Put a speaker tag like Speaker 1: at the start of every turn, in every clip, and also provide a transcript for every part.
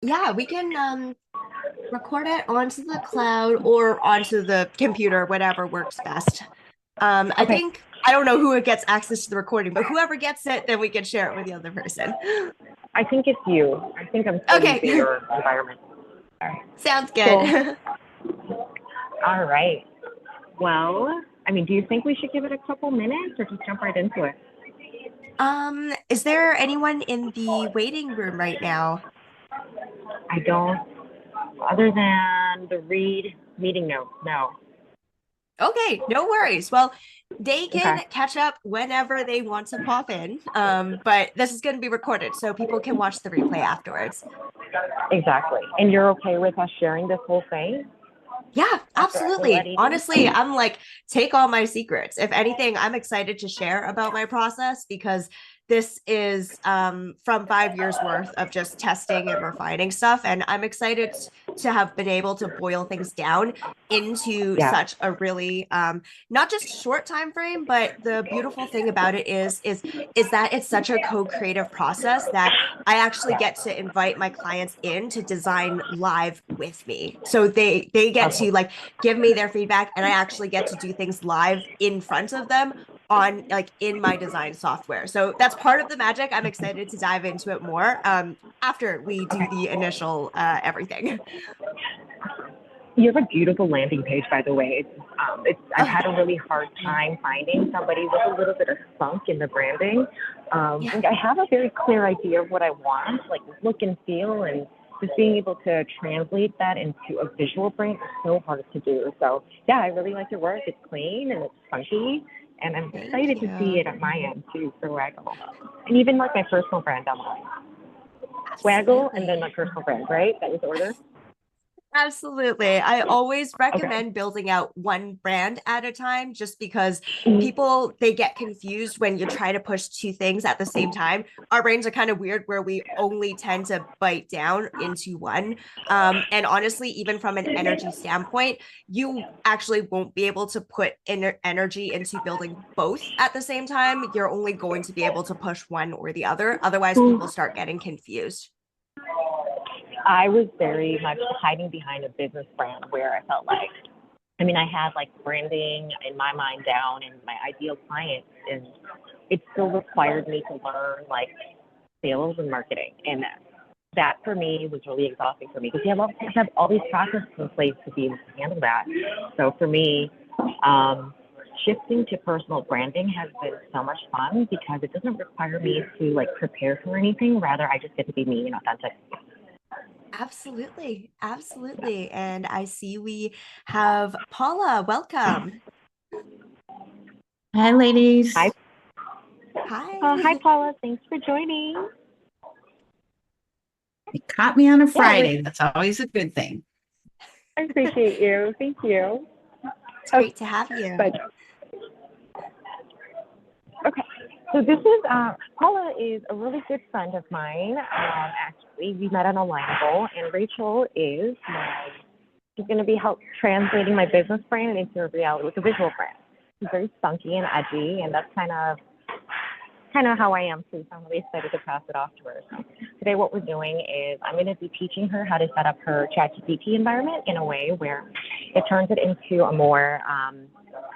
Speaker 1: Yeah, we can record it onto the cloud or onto the computer, whatever works best. I
Speaker 2: Okay,
Speaker 1: think I don't know who gets access to the recording, but whoever gets it, then we can share it with the other person.
Speaker 2: I think it's you. I think I'm still using
Speaker 1: Okay,
Speaker 2: your environment. All right,
Speaker 1: sounds
Speaker 2: cool.
Speaker 1: good.
Speaker 2: All right. Well, do you think we should give it a couple minutes or just jump right into it?
Speaker 1: Is there anyone in the waiting room right now?
Speaker 2: I don't, other than the read meeting notes, no.
Speaker 1: Okay, no worries. Well, they can
Speaker 2: Okay,
Speaker 1: catch up whenever they want to pop in. But this is going to be recorded, so people can watch the replay afterwards.
Speaker 2: exactly. And you're okay with us sharing this whole thing
Speaker 1: Yeah,
Speaker 2: after
Speaker 1: absolutely.
Speaker 2: everybody leaves?
Speaker 1: Honestly, I'm like, take all my secrets. If anything, I'm excited to share about my process because this is from 5 years worth of just testing and refining stuff. And I'm excited to have been able to boil things down into
Speaker 2: Yeah.
Speaker 1: such a really not just short time frame, but the beautiful thing about it is that it's such a co-creative process that I actually
Speaker 2: Yeah.
Speaker 1: get to invite my clients in to design live with me. So they get
Speaker 2: Okay.
Speaker 1: to like give me their feedback and I actually get to do things live in front of them on like in my design software. So that's part of the magic. I'm excited to dive into it more after we do
Speaker 2: Okay.
Speaker 1: the initial everything.
Speaker 2: You have a beautiful landing page, by the way. I've
Speaker 1: Oh,
Speaker 2: had a really hard
Speaker 1: thank you.
Speaker 2: time finding somebody with a little bit of spunk in the branding.
Speaker 1: Yeah.
Speaker 2: Like I have a very clear idea of what I want, like look and feel, and just being able to translate that into a visual brand is so hard to do. So yeah, I really like your work. It's clean and it's funky, and I'm
Speaker 1: Thank
Speaker 2: excited to see
Speaker 1: you.
Speaker 2: it at my end too for Waggle, and even like my personal brand down the line. Waggle and then my
Speaker 1: Absolutely.
Speaker 2: personal brand, right? That was the order.
Speaker 1: Absolutely. I always
Speaker 2: Okay.
Speaker 1: recommend building out one brand at a time just because
Speaker 2: Mhm.
Speaker 1: people they get confused when you try to push two things at the same time. Our brains are kind of weird where we only tend to bite down into one. And honestly, even from an energy standpoint, you actually won't be able to put energy into building both at the same time. You're only going to be able to push one or the other. Otherwise, people start getting confused.
Speaker 2: I was very much hiding behind a business brand where I felt like, I had like branding in my mind down and my ideal client, and it still required me to learn like sales and marketing. And that for me was really exhausting for me because you have all these processes in place to be able to handle that. So for me, um, shifting to personal branding has been so much fun because it doesn't require me to like prepare for anything. Rather, I just get to be me and authentic.
Speaker 1: Absolutely. Absolutely. And I see we have Paula. Welcome.
Speaker 3: Hi,
Speaker 2: Hi,
Speaker 3: ladies.
Speaker 2: hi,
Speaker 1: Hi.
Speaker 2: Paula. Thanks for joining.
Speaker 3: It caught me on a
Speaker 2: Yeah,
Speaker 3: Friday. That's always a good thing.
Speaker 2: I appreciate you. Thank you.
Speaker 1: It's
Speaker 2: Oh,
Speaker 1: great to have you.
Speaker 2: but okay. So this is Paula is a really good friend of mine. Actually, we met on Alignable, and Rachel is she's going to be help translating my business brand into a reality with a visual brand. She's very spunky and edgy, and that's kind of how I am too. So I'm really excited to pass it off to her. So today what we're doing is I'm going to be teaching her how to set up her ChatGPT environment in a way where it turns it into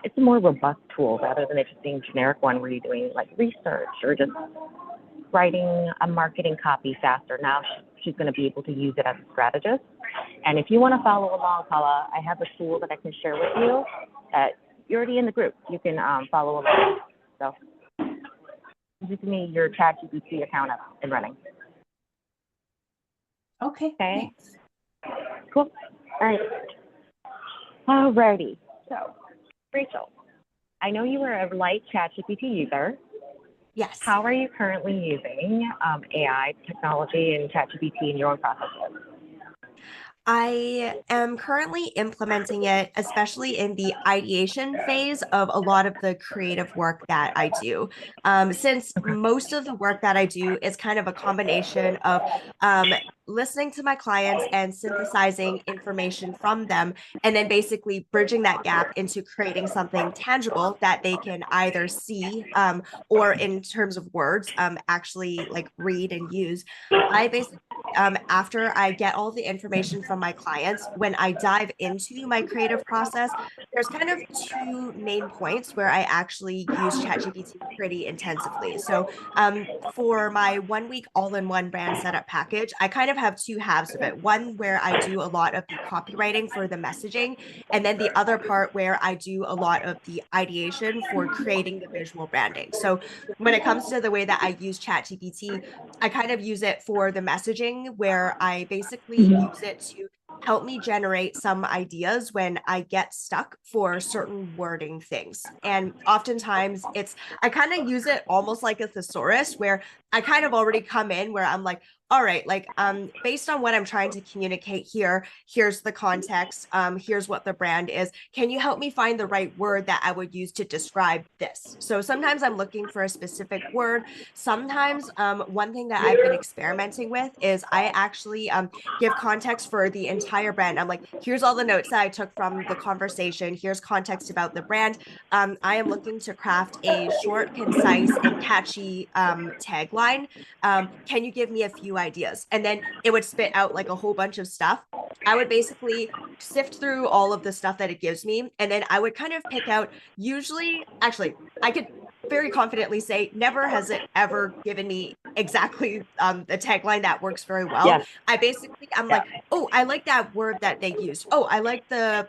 Speaker 2: it's a more robust tool rather than it just being a generic one where you're doing like research or just writing a marketing copy faster. Now she's going to be able to use it as a strategist. And if you want to follow along, Paula, I have a tool that I can share with you that you're already in the group. You can follow along. So give me your ChatGPT account up and running.
Speaker 3: Okay,
Speaker 2: Okay,
Speaker 3: thanks.
Speaker 2: cool. All right. Alrighty. So, Rachel, I know you are a light ChatGPT user.
Speaker 1: Yes.
Speaker 2: How are you currently using AI technology and ChatGPT in your own processes?
Speaker 1: I am currently implementing it, especially in the ideation phase of a lot of the creative work that I do. Since most of the work that I do is kind of a combination of um, listening to my clients and synthesizing information from them, and then basically bridging that gap into creating something tangible that they can either see or in terms of words, actually like read and use. I basically after I get all the information from my clients, when I dive into my creative process, there's kind of two main points where I actually use ChatGPT pretty intensively. So for my 1 week all-in-one brand setup package, I kind of have two halves of it. One where I do a lot of the copywriting for the messaging, and then the other part where I do a lot of the ideation for creating the visual branding. So when it comes to the way that I use ChatGPT, I kind of use it for the messaging where I basically use it to help me generate some ideas when I get stuck for certain wording things. And oftentimes I kind of use it almost like a thesaurus where I kind of already come in where I'm like, all right, like based on what I'm trying to communicate here, here's the context, here's what the brand is. Can you help me find the right word that I would use to describe this? So sometimes I'm looking for a specific word. Sometimes one thing that I've been experimenting with is I actually give context for the entire brand. I'm like, here's all the notes that I took from the conversation. Here's context about the brand. I am looking to craft a short, concise, and catchy tagline. Can you give me a few ideas? And then it would spit out like a whole bunch of stuff. I would basically sift through all of the stuff that it gives me. And then I would kind of pick out, actually, I could very confidently say never has it ever given me exactly the tagline that works very well.
Speaker 2: Yes.
Speaker 1: I'm like, oh, I like that word that they used. Oh, I like the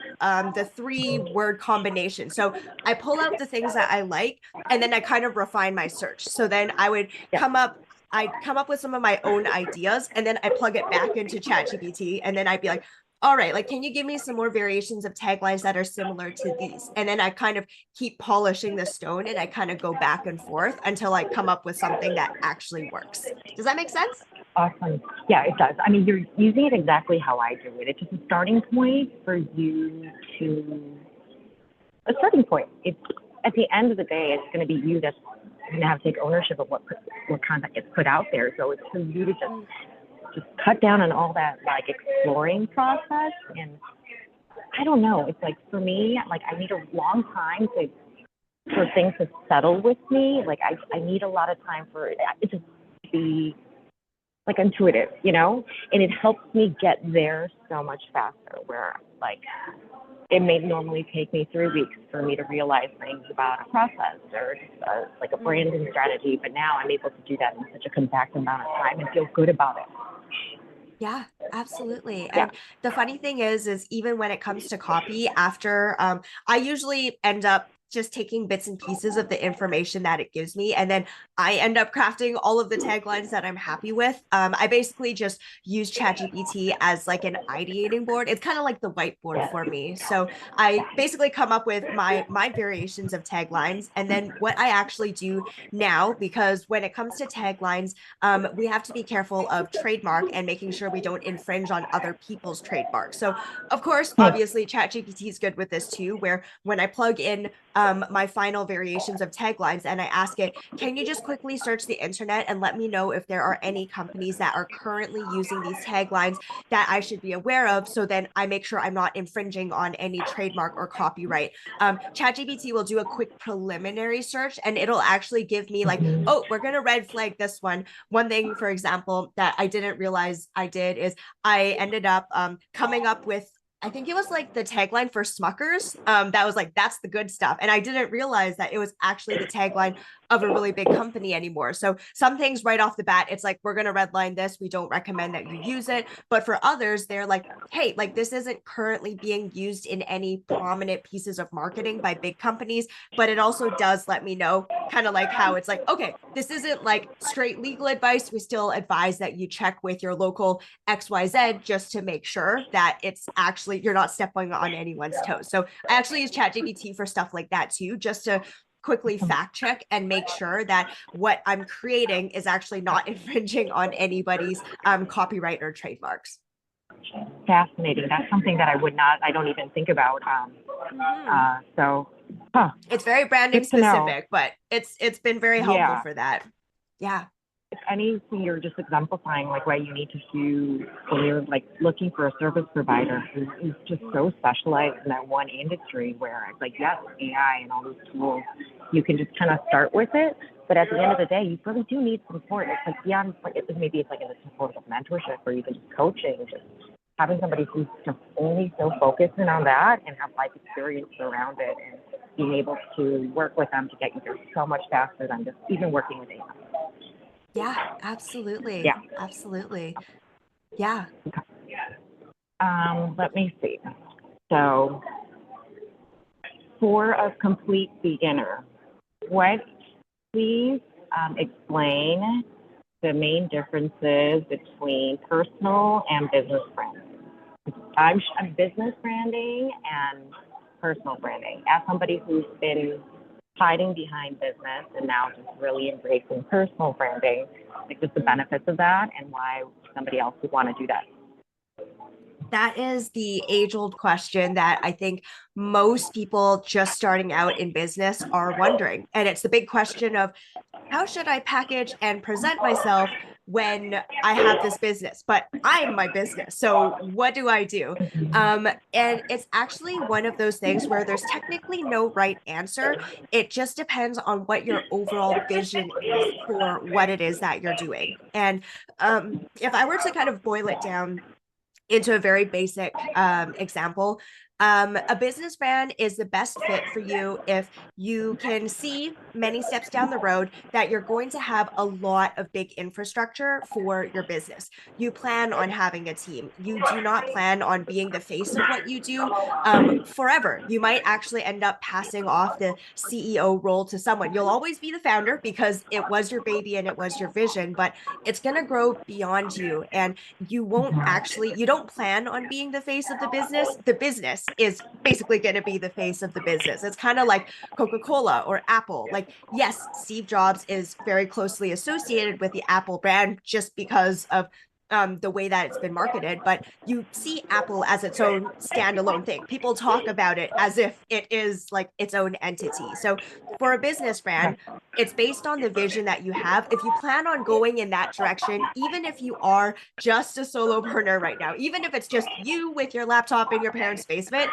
Speaker 1: 3 word combination. So I pull out the things that I like, and then I kind of refine my search. So then I'd come up with some of my own ideas, and then I plug it back into ChatGPT, and then I'd be like, all right, like, can you give me some more variations of taglines that are similar to these? And then I kind of keep polishing the stone, and I kind of go back and forth until I come up with something that actually works. Does that make sense?
Speaker 2: Awesome. Yeah, it does. I mean, you're using it exactly how I do it. It's just a starting point for you a starting point. It's at the end of the day, it's going to be you that's going to have to take ownership of what content gets put out there. So it's for you to just cut down on all that like exploring process. And I don't know. It's like for me, like I need a long time for things to settle with me. Like I need a lot of time for it to be like intuitive, you know, and it helps me get there so much faster where like it may normally take me 3 weeks for me to realize things about a process or like a branding strategy, but now I'm able to do that in such a compact amount of time and feel good about it.
Speaker 1: Yeah, absolutely.
Speaker 2: Yeah.
Speaker 1: And the funny thing is even when it comes to copy, after I usually end up just taking bits and pieces of the information that it gives me, and then I end up crafting all of the taglines that I'm happy with. I basically just use ChatGPT as like an ideating board. It's kind of like the whiteboard for me. So I basically come up with my variations of taglines, and then what I actually do now, because when it comes to taglines, we have to be careful of trademark and making sure we don't infringe on other people's trademarks. So, of course, obviously, ChatGPT is good with this too, where when I plug in my final variations of taglines and I ask it, can you just quickly search the internet and let me know if there are any companies that are currently using these taglines that I should be aware of? So then I make sure I'm not infringing on any trademark or copyright. ChatGPT will do a quick preliminary search and it'll actually give me like, oh, we're going to red flag this one. One thing, for example, that I didn't realize I did is I ended up coming up with, I think it was like the tagline for Smuckers. That was like, that's the good stuff. And I didn't realize that it was actually the tagline of a really big company anymore. So some things right off the bat, it's like, we're going to redline this. We don't recommend that you use it. But for others, they're like, hey, like this isn't currently being used in any prominent pieces of marketing by big companies. But it also does let me know kind of like how it's like, okay, this isn't like straight legal advice. We still advise that you check with your local XYZ just to make sure that it's actually, you're not stepping on anyone's toes. So I actually use ChatGPT for stuff like that too, just to quickly fact check and make sure that what I'm creating is actually not infringing on anybody's copyright or trademarks.
Speaker 2: Fascinating. That's something that I don't even think about.
Speaker 1: It's very branding specific, but it's been very helpful for that. Yeah.
Speaker 2: If anything, you're just exemplifying like what you need to do when you're like looking for a service provider who's just so specialized in that one industry where it's like, yes, AI and all those tools, you can just kind of start with it, But at the end of the day, you really do need support. It's like beyond, like maybe it's like in the support of mentorship or even just coaching, just having somebody who's just only so focused in on that and have life experience around it and being able to work with them to get you there so much faster than just even working with AI.
Speaker 1: Yeah, absolutely.
Speaker 2: Yeah.
Speaker 1: Absolutely. Yeah.
Speaker 2: Let me see. So for a complete beginner, please explain the main differences between personal and business branding. I'm business branding and personal branding. As somebody who's been hiding behind business and now just really embracing personal branding, like just the benefits of that and why somebody else would want to do that.
Speaker 1: That is the age-old question that I think most people just starting out in business are wondering. And it's the big question of how should I package and present myself when I have this business? But I'm my business. So what do I do? And it's actually one of those things where there's technically no right answer. It just depends on what your overall vision is for what it is that you're doing. And if I were to kind of boil it down into a very basic example, a business brand is the best fit for you if you can see many steps down the road that you're going to have a lot of big infrastructure for your business. You plan on having a team. You do not plan on being the face of what you do forever. You might actually end up passing off the CEO role to someone. You'll always be the founder because it was your baby and it was your vision, but it's going to grow beyond you. And you won't actually, you don't plan on being the face of the business. The business is basically going to be the face of the business. It's kind of like Coca-Cola or Apple. Like, yes, Steve Jobs is very closely associated with the Apple brand just because of the way that it's been marketed, but you see Apple as its own standalone thing. People talk about it as if it is like its own entity. So for a business brand, it's based on the vision that you have. If you plan on going in that direction, even if you are just a solopreneur right now, even if it's just you with your laptop in your parents' basement,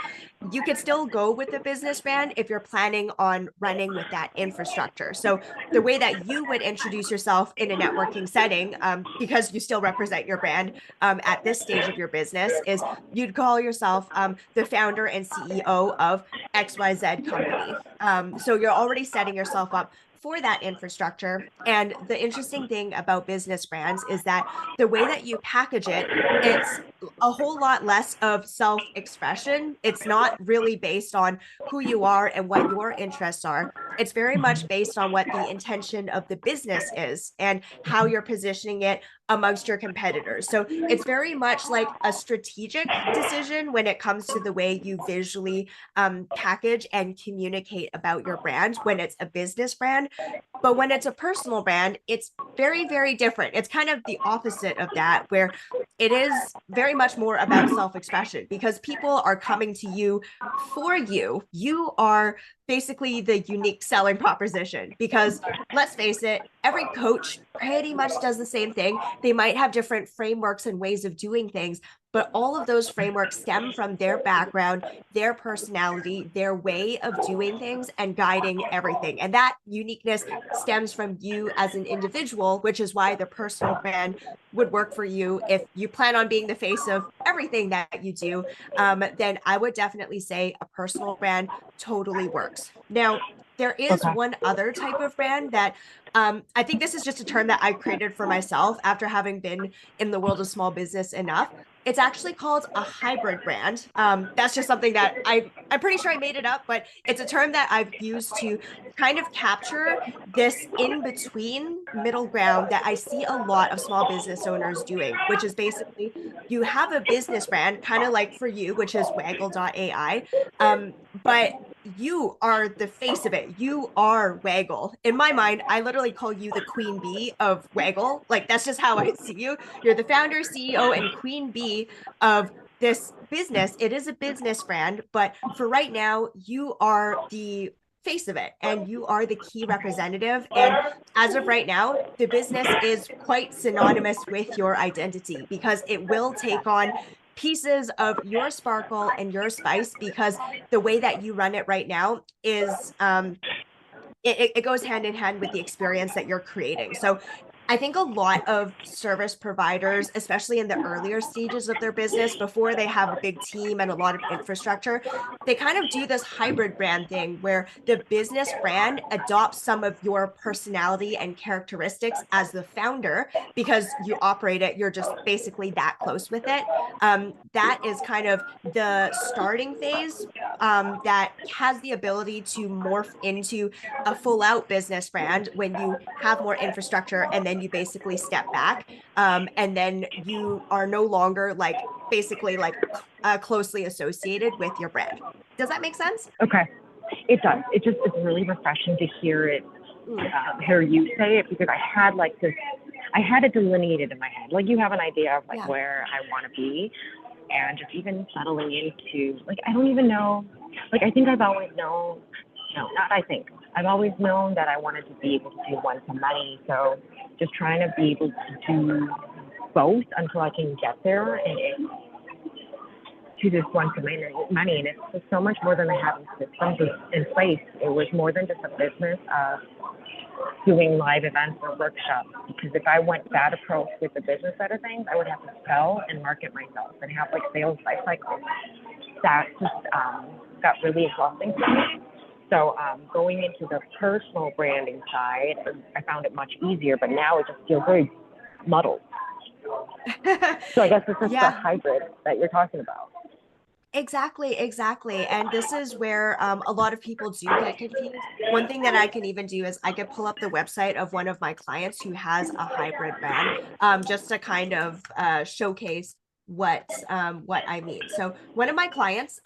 Speaker 1: you could still go with the business brand if you're planning on running with that infrastructure. So the way that you would introduce yourself in a networking setting, because you still represent your brand at this stage of your business, is you'd call yourself the founder and CEO of XYZ company. So you're already setting yourself up for that infrastructure. And the interesting thing about business brands is that the way that you package it, it's a whole lot less of self-expression. It's not really based on who you are and what your interests are. It's very much based on what the intention of the business is and how you're positioning it amongst your competitors. So it's very much like a strategic decision when it comes to the way you visually package and communicate about your brand when it's a business brand. But when it's a personal brand, it's very, very different. It's kind of the opposite of that, where it is very much more about self-expression because people are coming to you for you. You are basically the unique selling proposition because let's face it, every coach pretty much does the same thing. They might have different frameworks and ways of doing things, but all of those frameworks stem from their background, their personality, their way of doing things and guiding everything. And that uniqueness stems from you as an individual, which is why the personal brand would work for you. If you plan on being the face of everything that you do, then I would definitely say a personal brand totally works. Now, there is one other type of brand that I think this is just a term that I created for myself after having been in the world of small business enough. It's actually called a hybrid brand. That's just something that I'm pretty sure I made it up, but it's a term that I've used to kind of capture this in-between middle ground that I see a lot of small business owners doing, which is basically you have a business brand, kind of like for you, which is waggle.ai, but you are the face of it. You are Waggle. In my mind, I literally call you the queen bee of Waggle. Like that's just how I see you. You're the founder, CEO, and queen bee of this business. It is a business brand, but for right now, you are the face of it and you are the key representative. And as of right now, the business is quite synonymous with your identity because it will take on pieces of your sparkle and your spice because the way that you run it right now is it goes hand in hand with the experience that you're creating. So I think a lot of service providers, especially in the earlier stages of their business, before they have a big team and a lot of infrastructure, they kind of do this hybrid brand thing where the business brand adopts some of your personality and characteristics as the founder because you operate it, you're just basically that close with it. That is kind of the starting phase that has the ability to morph into a full out business brand when you have more infrastructure and then you basically step back, and then you are no longer like basically like closely associated with your brand. Does that make sense?
Speaker 2: Okay. It does. It's really refreshing to hear it, hear you say it, because I had like this, I had it delineated in my head. Like you have an idea of like where I want to be, and just even settling into like, I don't even know, like I think I've always known, no, not I think, I've always known that I wanted to be able to do one to many. So just trying to be able to do both until I can get there and to this one to money. And it's just so much more than having systems in place. It was more than just a business of doing live events or workshops. Because if I went that approach with the business side of things, I would have to sell and market myself and have like sales life cycles. That just got really exhausting for me. So going into the personal branding side, I found it much easier, but now it just feels very muddled. So I guess this is the hybrid that you're talking about.
Speaker 1: Exactly, exactly. And this is where a lot of people do get confused. One thing that I can even do is I could pull up the website of one of my clients who has a hybrid brand, just to kind of showcase what I mean. So one of my clients,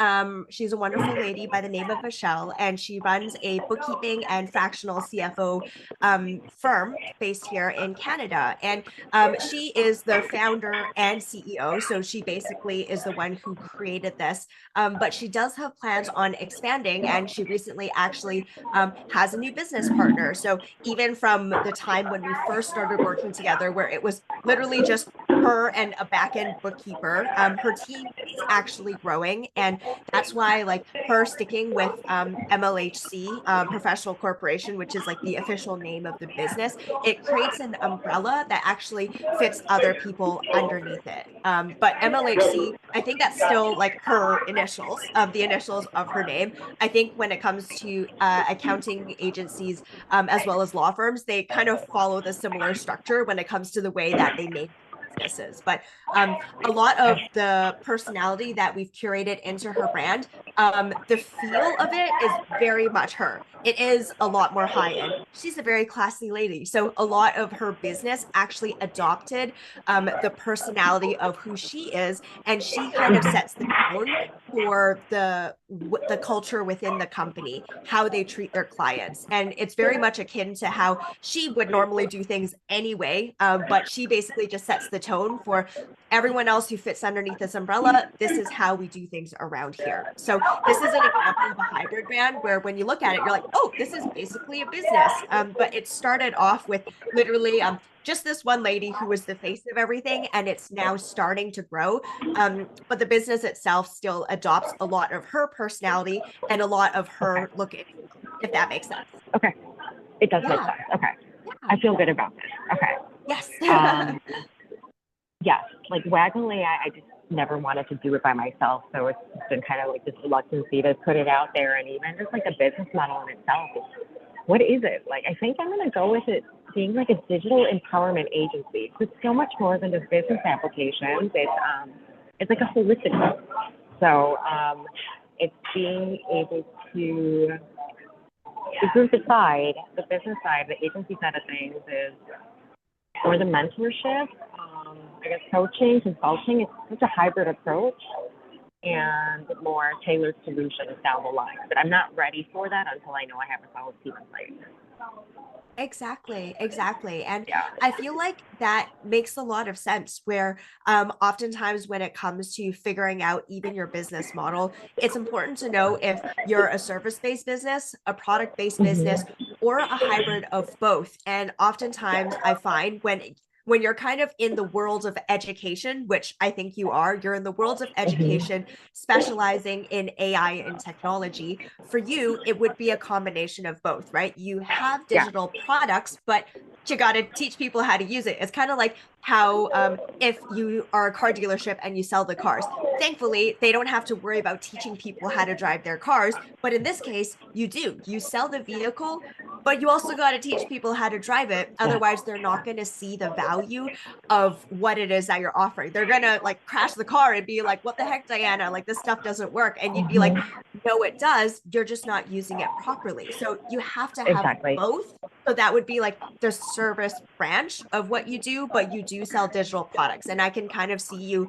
Speaker 1: she's a wonderful lady by the name of Michelle, and she runs a bookkeeping and fractional CFO firm based here in Canada. And she is the founder and CEO. So she basically is the one who created this. But she does have plans on expanding, and she recently actually has a new business partner. So even from the time when we first started working together, where it was literally just her and a back-end bookkeeper, her team is actually growing, and that's why like her sticking with MLHC, professional corporation, which is like the official name of the business, it creates an umbrella that actually fits other people underneath it. But MLHC, I think that's still like her initials, the initials of her name. I think when it comes to accounting agencies, as well as law firms, they kind of follow the similar structure when it comes to the way that they name businesses. But a lot of the personality that we've curated into her brand, the feel of it is very much her. It is a lot more high end. She's a very classy lady. So a lot of her business actually adopted the personality of who she is, and she kind of sets the tone for the culture within the company, how they treat their clients. And it's very much akin to how she would normally do things anyway, but she basically just sets the tone for everyone else who fits underneath this umbrella. This is how we do things around here. So this is an example of a hybrid brand where when you look at it, you're like, oh, this is basically a business. But it started off with literally just this one lady who was the face of everything, and it's now starting to grow. But the business itself still adopts a lot of her personality and a lot of her look, if that makes sense.
Speaker 2: Okay. It does make sense. Okay. I feel good about this. Okay.
Speaker 1: Yes.
Speaker 2: Yes. Like Waggly, I just never wanted to do it by myself. So it's been kind of like this reluctancy to put it out there. And even just like the business model in itself, what is it? Like, I think I'm going to go with it being like a digital empowerment agency. It's so much more than just business applications. It's like a holistic thing. So it's being able to, the group side, the business side, the agency side of things is more the mentorship, I guess coaching, consulting. It's such a hybrid approach and more tailored solutions down the line. But I'm not ready for that until I know I have a solid team in place.
Speaker 1: Exactly, exactly. And I feel like that makes a lot of sense where oftentimes when it comes to figuring out even your business model, it's important to know if you're a service-based business, a product-based business, or a hybrid of both. And oftentimes I find when you're kind of in the world of education, which I think you're in the world of education, specializing in AI and technology. For you, it would be a combination of both, right? You have
Speaker 2: Yeah.
Speaker 1: digital products, but you got to teach people how to use it. It's kind of like how if you are a car dealership and you sell the cars, thankfully they don't have to worry about teaching people how to drive their cars, but in this case you sell the vehicle, but you also got to teach people how to drive it.
Speaker 2: Yeah.
Speaker 1: Otherwise they're not going to see the value of what it is that you're offering. They're going to like crash the car and be like, what the heck, Diana, like this stuff doesn't work. And you'd be like, no, it does, you're just not using it properly. So you have to have
Speaker 2: Exactly.
Speaker 1: both. So that would be like the service branch of what you do, but you do sell digital products. And I can kind of see you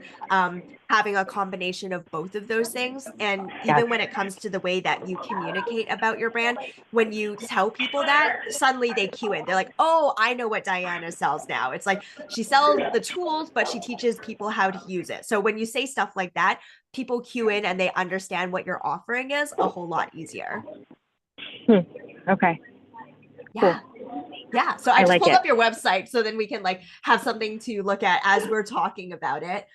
Speaker 1: having a combination of both of those things. And
Speaker 2: Yes.
Speaker 1: even when it comes to the way that you communicate about your brand, when you tell people that, suddenly they cue in. They're like, oh, I know what Diana sells now. It's like she sells the tools, but she teaches people how to use it. So when you say stuff like that, people cue in and they understand what your offering is a whole lot easier.
Speaker 2: Okay.
Speaker 1: Yeah. Yeah. So I just
Speaker 2: like
Speaker 1: pulled
Speaker 2: it.
Speaker 1: up your website so then we can like have something to look at as we're talking about it.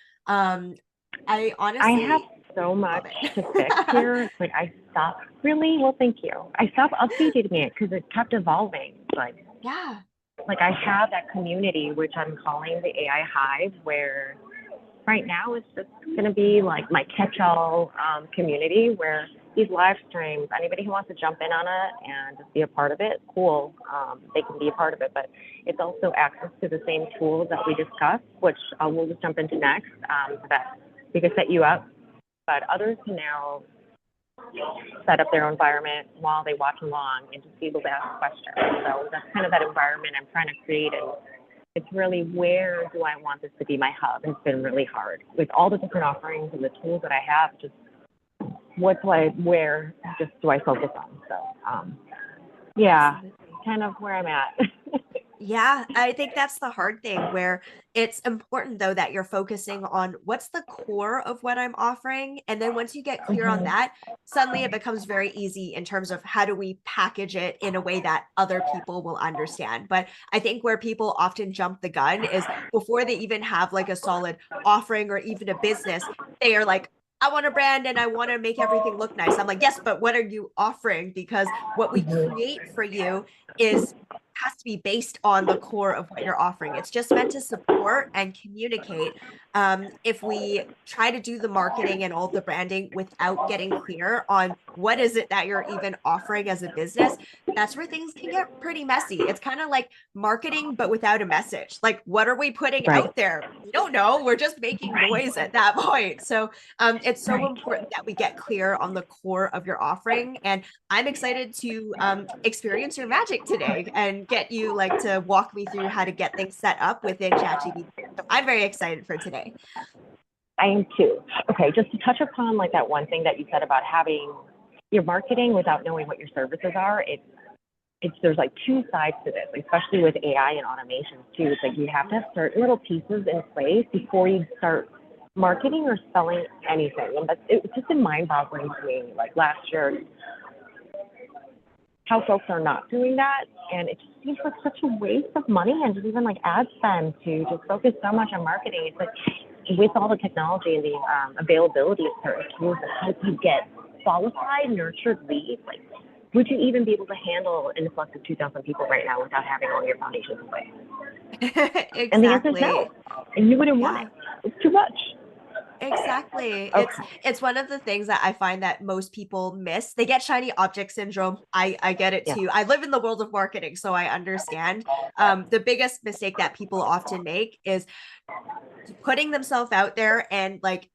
Speaker 1: I honestly
Speaker 2: I have so much to fix
Speaker 1: it.
Speaker 2: here. Like I stopped really, well, thank you. I stopped updating it because it kept evolving. But
Speaker 1: Yeah.
Speaker 2: like I have that community, which I'm calling the AI Hive, where right now it's just going to be like my catch-all community where these live streams, anybody who wants to jump in on it and just be a part of it, cool, they can be a part of it. But it's also access to the same tools that we discussed, which we'll just jump into next, so that we can set you up. But others can now set up their own environment while they watch along and just be able to ask questions. So that's kind of that environment I'm trying to create. And it's really, where do I want this to be my hub? And it's been really hard with all the different offerings and the tools that I have. Just where just do I focus on? So, yeah, kind of where I'm at.
Speaker 1: Yeah, I think that's the hard thing where it's important though that you're focusing on what's the core of what I'm offering. And then once you get clear on that, suddenly it becomes very easy in terms of how do we package it in a way that other people will understand. But I think where people often jump the gun is before they even have like a solid offering or even a business, they are like, I want a brand and I want to make everything look nice. I'm like, yes, but what are you offering? Because what we create for you has to be based on the core of what you're offering. It's just meant to support and communicate. If we try to do the marketing and all the branding without getting clear on what is it that you're even offering as a business, that's where things can get pretty messy. It's kind of like marketing, but without a message. Like, what are we putting out there? We don't know. We're just making noise at that point. So it's so important that we get clear on the core of your offering. And I'm excited to experience your magic today and get you like to walk me through how to get things set up within ChatGPT. So I'm very excited for today.
Speaker 2: I am too. Okay, just to touch upon like that one thing that you said about having your marketing without knowing what your services are, it's there's like two sides to this, especially with AI and automation too. It's like you have to have certain little pieces in place before you start marketing or selling anything. And it's just been mind-boggling to me. Like last year, how folks are not doing that, and it just seems like such a waste of money and just even like ad spend to just focus so much on marketing. It's like with all the technology and the availability of certain tools that help you get qualified, nurtured leads, like would you even be able to handle an influx of 2,000 people right now without having all your foundations in place?
Speaker 1: Exactly.
Speaker 2: And the answer is no. And you wouldn't want it. It's too much.
Speaker 1: Exactly.
Speaker 2: Okay.
Speaker 1: It's one of the things that I find that most people miss. They get shiny object syndrome. I get it too. I live in the world of marketing, so I understand. The biggest mistake that people often make is putting themselves out there and like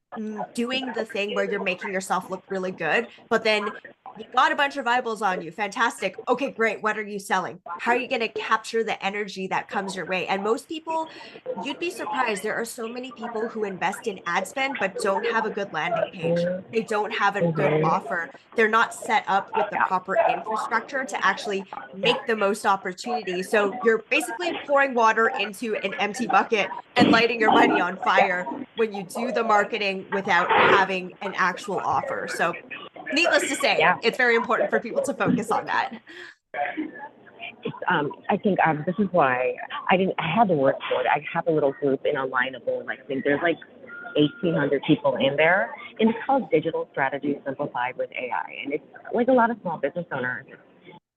Speaker 1: doing the thing where you're making yourself look really good, but then you got a bunch of eyeballs on you. Fantastic. Okay, great. What are you selling? How are you going to capture the energy that comes your way? And most people, you'd be surprised. There are so many people who invest in ad spend, but don't have a good landing page. They don't have a good offer. They're not set up with the proper infrastructure to actually make the most opportunity. So you're basically pouring water into an empty bucket and lighting your money on fire when you do the marketing without having an actual offer. So needless to say, it's very important for people to focus on that.
Speaker 2: I think this is why I had the word for it. I have a little group in Alignable, and I think there's like 1,800 people in there, and it's called Digital Strategy Simplified with AI, and it's like a lot of small business owners.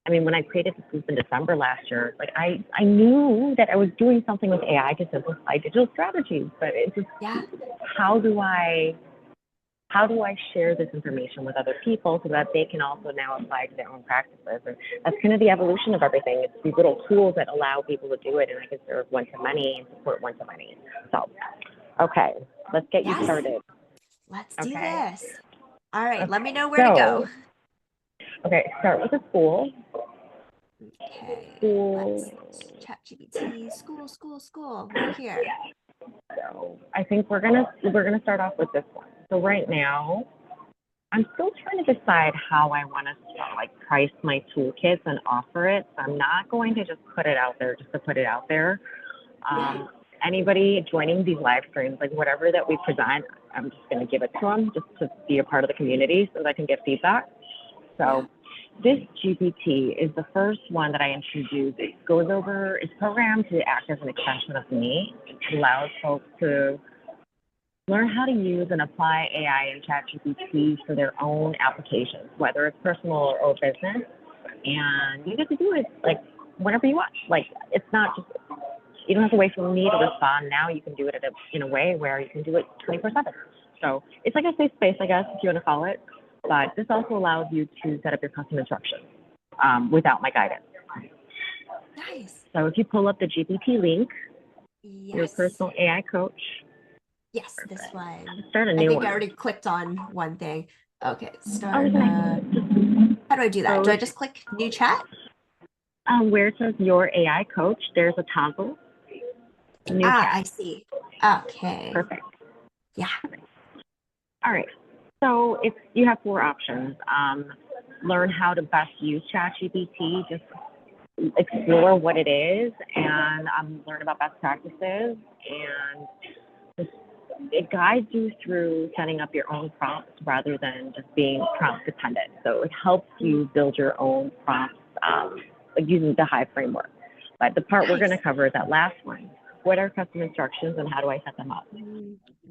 Speaker 2: I mean, when I created this group in December last year, like I knew that I was doing something with AI to simplify digital strategies, but it's just
Speaker 1: Yeah.
Speaker 2: how do I share this information with other people so that they can also now apply to their own practices? And that's kind of the evolution of everything. It's these little tools that allow people to do it, and I can serve one-to-many and support one-to-many. So, okay, let's get you
Speaker 1: Yes.
Speaker 2: started.
Speaker 1: Let's do
Speaker 2: Okay.
Speaker 1: this. All right.
Speaker 2: Okay.
Speaker 1: Let me know where to go.
Speaker 2: Okay, start with the school.
Speaker 1: Okay.
Speaker 2: School.
Speaker 1: Let's ChatGPT. School. We're here.
Speaker 2: So I think we're gonna start off with this one. So right now, I'm still trying to decide how I want to like price my toolkits and offer it. So I'm not going to just put it out there just to put it out there. Anybody joining these live streams, like whatever that we present, I'm just going to give it to them just to be a part of the community so that I can get feedback. So this GPT is the first one that I introduced. It goes over, it's programmed to act as an extension of me. It allows folks to learn how to use and apply AI and ChatGPT for their own applications, whether it's personal or business. And you get to do it like whenever you want. Like it's not just, you don't have to wait for me to respond. Now you can do it in a way where you can do it 24/7. So it's like a safe space, I guess, if you want to call it. But this also allows you to set up your custom instructions without my guidance.
Speaker 1: Nice.
Speaker 2: So if you pull up the GPT link, your personal AI coach.
Speaker 1: Yes,
Speaker 2: Perfect.
Speaker 1: this one.
Speaker 2: Start a
Speaker 1: I
Speaker 2: new
Speaker 1: think
Speaker 2: one.
Speaker 1: I already clicked on one thing. Okay, start.
Speaker 2: Okay.
Speaker 1: How do I do that? Do
Speaker 2: So,
Speaker 1: I just click new chat?
Speaker 2: where it says your AI coach, there's a toggle. New chat.
Speaker 1: I see. Okay.
Speaker 2: Perfect.
Speaker 1: Yeah.
Speaker 2: All right. So you have 4 options. Learn how to best use ChatGPT. Just explore what it is and learn about best practices. And it guides you through setting up your own prompts rather than just being prompt dependent. So it helps you build your own prompts like using the Hive framework. But the part we're going to cover is that last one. What are custom instructions and how do I set them up?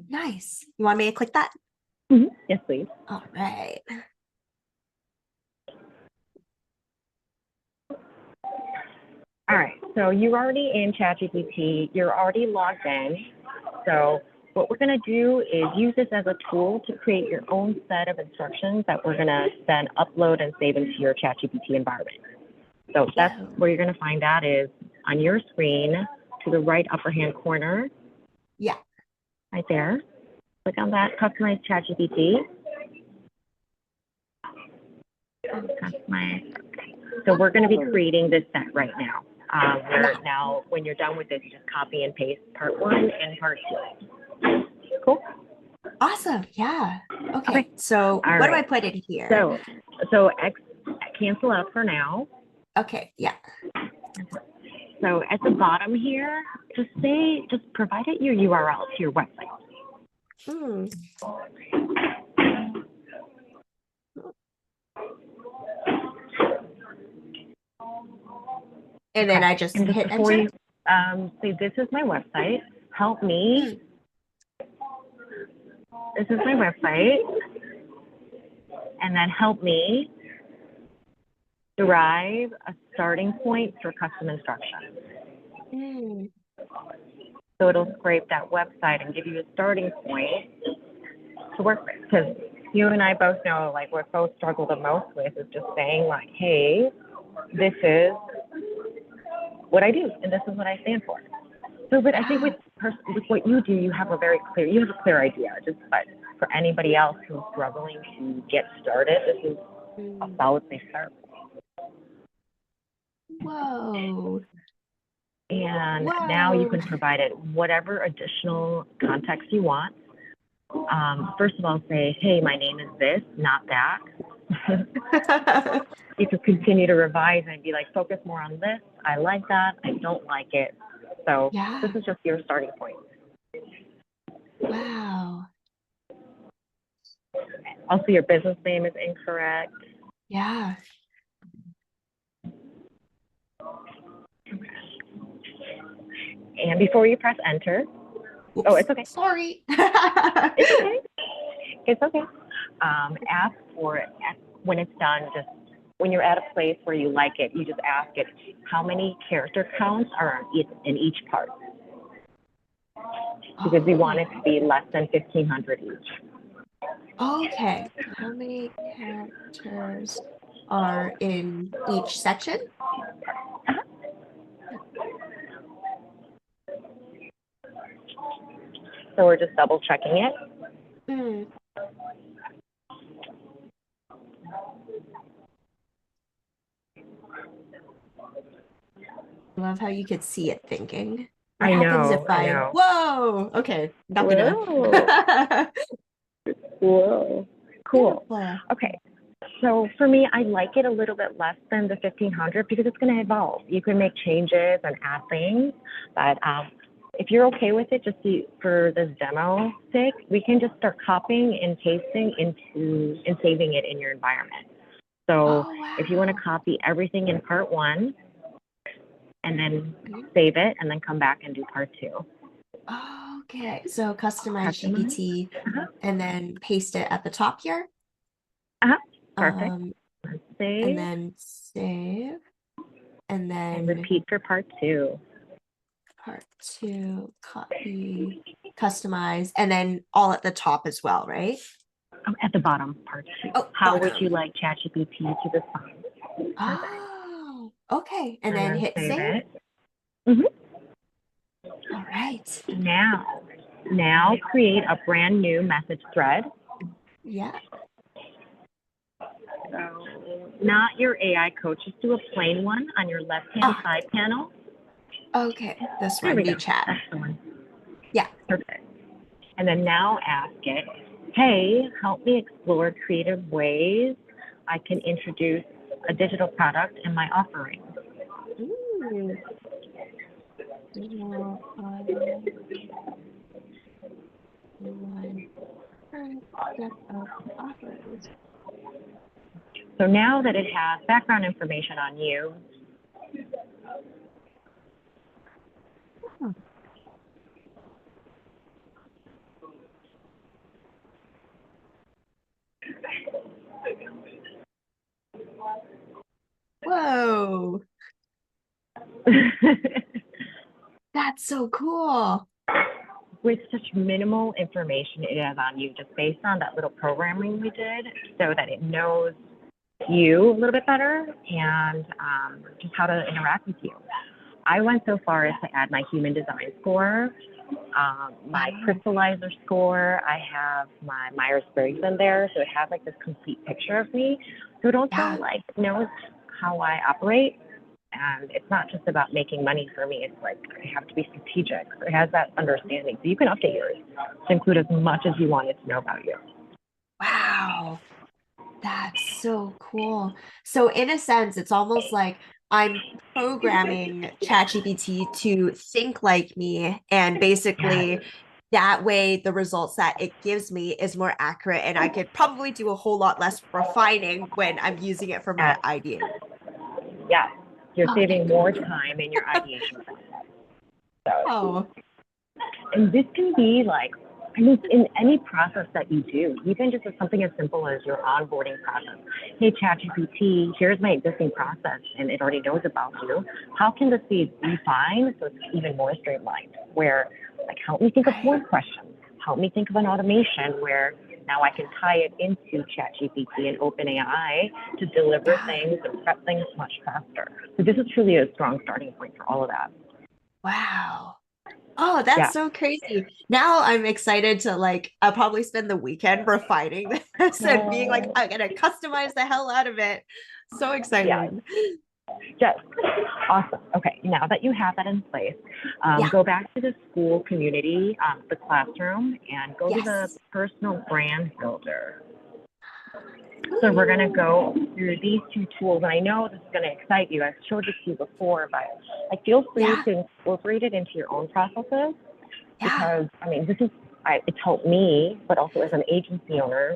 Speaker 1: Nice. You want me to click that?
Speaker 2: Mm-hmm. Yes, please.
Speaker 1: All right.
Speaker 2: All right. So you're already in ChatGPT. You're already logged in. So what we're going to do is use this as a tool to create your own set of instructions that we're going to then upload and save into your ChatGPT environment. So that's where you're going to find that is on your screen to the right upper hand corner.
Speaker 1: Yeah.
Speaker 2: Right there. Click on that, customize ChatGPT. Customize. So we're going to be creating this set right now. Now, when you're done with this, you just copy and paste part 1 and part 2. Cool.
Speaker 1: Awesome. Yeah. Okay. So what do I put in here?
Speaker 2: So cancel out for now.
Speaker 1: Okay. Yeah.
Speaker 2: So at the bottom here, just provide it your URL to your website.
Speaker 1: And then I just hit enter.
Speaker 2: Say this is my website. Help me. This is my website. And then help me derive a starting point for custom instructions. So it'll scrape that website and give you a starting point to work with. Because you and I both know, like, what both struggle the most with is just saying, like, hey, this is what I do, and this is what I stand for. So, but I think with what you do, you have a clear idea. But for anybody else who's struggling to get started, this is a solid place to start.
Speaker 1: Whoa.
Speaker 2: And now you can provide it whatever additional context you want. First of all, say, hey, my name is this, not that. You can continue to revise and be like, focus more on this. I like that. I don't like it. So this is just your starting point.
Speaker 1: Wow.
Speaker 2: Also, your business name is incorrect.
Speaker 1: Yeah.
Speaker 2: And before you press enter,
Speaker 1: Oops,
Speaker 2: oh, it's okay.
Speaker 1: Sorry.
Speaker 2: It's okay. It's okay. Ask for it when it's done. Just when you're at a place where you like it, you just ask it how many character counts are in each part, because we want it to be less than 1,500 each.
Speaker 1: Okay. How many characters are in each section?
Speaker 2: So we're just double checking it.
Speaker 1: Mm. I love how you could see it thinking. What happens if
Speaker 2: I know.
Speaker 1: Whoa, okay, not gonna.
Speaker 2: Whoa. Whoa. Cool.
Speaker 1: Beautiful.
Speaker 2: Okay. So for me, I like it a little bit less than the 1,500 because it's going to evolve. You can make changes and add things, but if you're okay with it, just for this demo sake, we can just start copying and pasting into and saving it in your environment. So if you want to copy everything in part 1 and then save it and then come back and do part 2.
Speaker 1: Okay, so customize GPT and then paste it at the top here.
Speaker 2: Perfect. Save.
Speaker 1: And then save. And then
Speaker 2: and repeat for part 2.
Speaker 1: Part 2, copy, customize, and then all at the top as well, right?
Speaker 2: Oh, at the bottom, part 2.
Speaker 1: Oh,
Speaker 2: how would you like ChatGPT to respond?
Speaker 1: Oh, okay. And then hit
Speaker 2: save
Speaker 1: save.
Speaker 2: it. Mm-hmm.
Speaker 1: All right.
Speaker 2: Now create a brand new message thread.
Speaker 1: Yeah.
Speaker 2: So not your AI coach, just do a plain one on your left-hand side panel.
Speaker 1: Okay, this one, new chat.
Speaker 2: That's the one.
Speaker 1: Yeah.
Speaker 2: Perfect. And then now ask it, hey, help me explore creative ways I can introduce a digital product in my offering.
Speaker 1: Ooh.
Speaker 2: So now that it has background information on you,
Speaker 1: Whoa. That's so cool.
Speaker 2: With such minimal information it has on you, just based on that little programming we did, so that it knows you a little bit better and just how to interact with you. I went so far as to add my human design score, my crystallizer score. I have my Myers-Briggs in there, so it has like this complete picture of me. So it also like knows how I operate. And it's not just about making money for me. It's like I have to be strategic. So it has that understanding. So you can update yours to include as much as you want it to know about you.
Speaker 1: Wow. That's so cool. So in a sense, it's almost like I'm programming ChatGPT to think like me, and basically that way the results that it gives me is more accurate, and I could probably do a whole lot less refining when I'm using it for my idea.
Speaker 2: Yeah, you're saving more time in your ideation process. So, and this can be like, I mean, in any process that you do, even just as something as simple as your onboarding process. Hey, ChatGPT, here's my existing process, and it already knows about you. How can this be refined so it's even more streamlined? Where, like, help me think of more questions. Help me think of an automation where now I can tie it into ChatGPT and OpenAI to deliver things and prep things much faster. So this is truly a strong starting point for all of that.
Speaker 1: Wow. Oh, that's so crazy. Now I'm excited to I'll probably spend the weekend refining this and being like, I'm gonna customize the hell out of it. So excited.
Speaker 2: Yes. Awesome. Okay, now that you have that in place, go back to the school community, the classroom, and go to the personal brand builder. So we're going to go through these 2 tools, and I know this is going to excite you. I've showed this to you before, but feel free to incorporate it into your own processes, because, I mean, it's helped me, but also as an agency owner,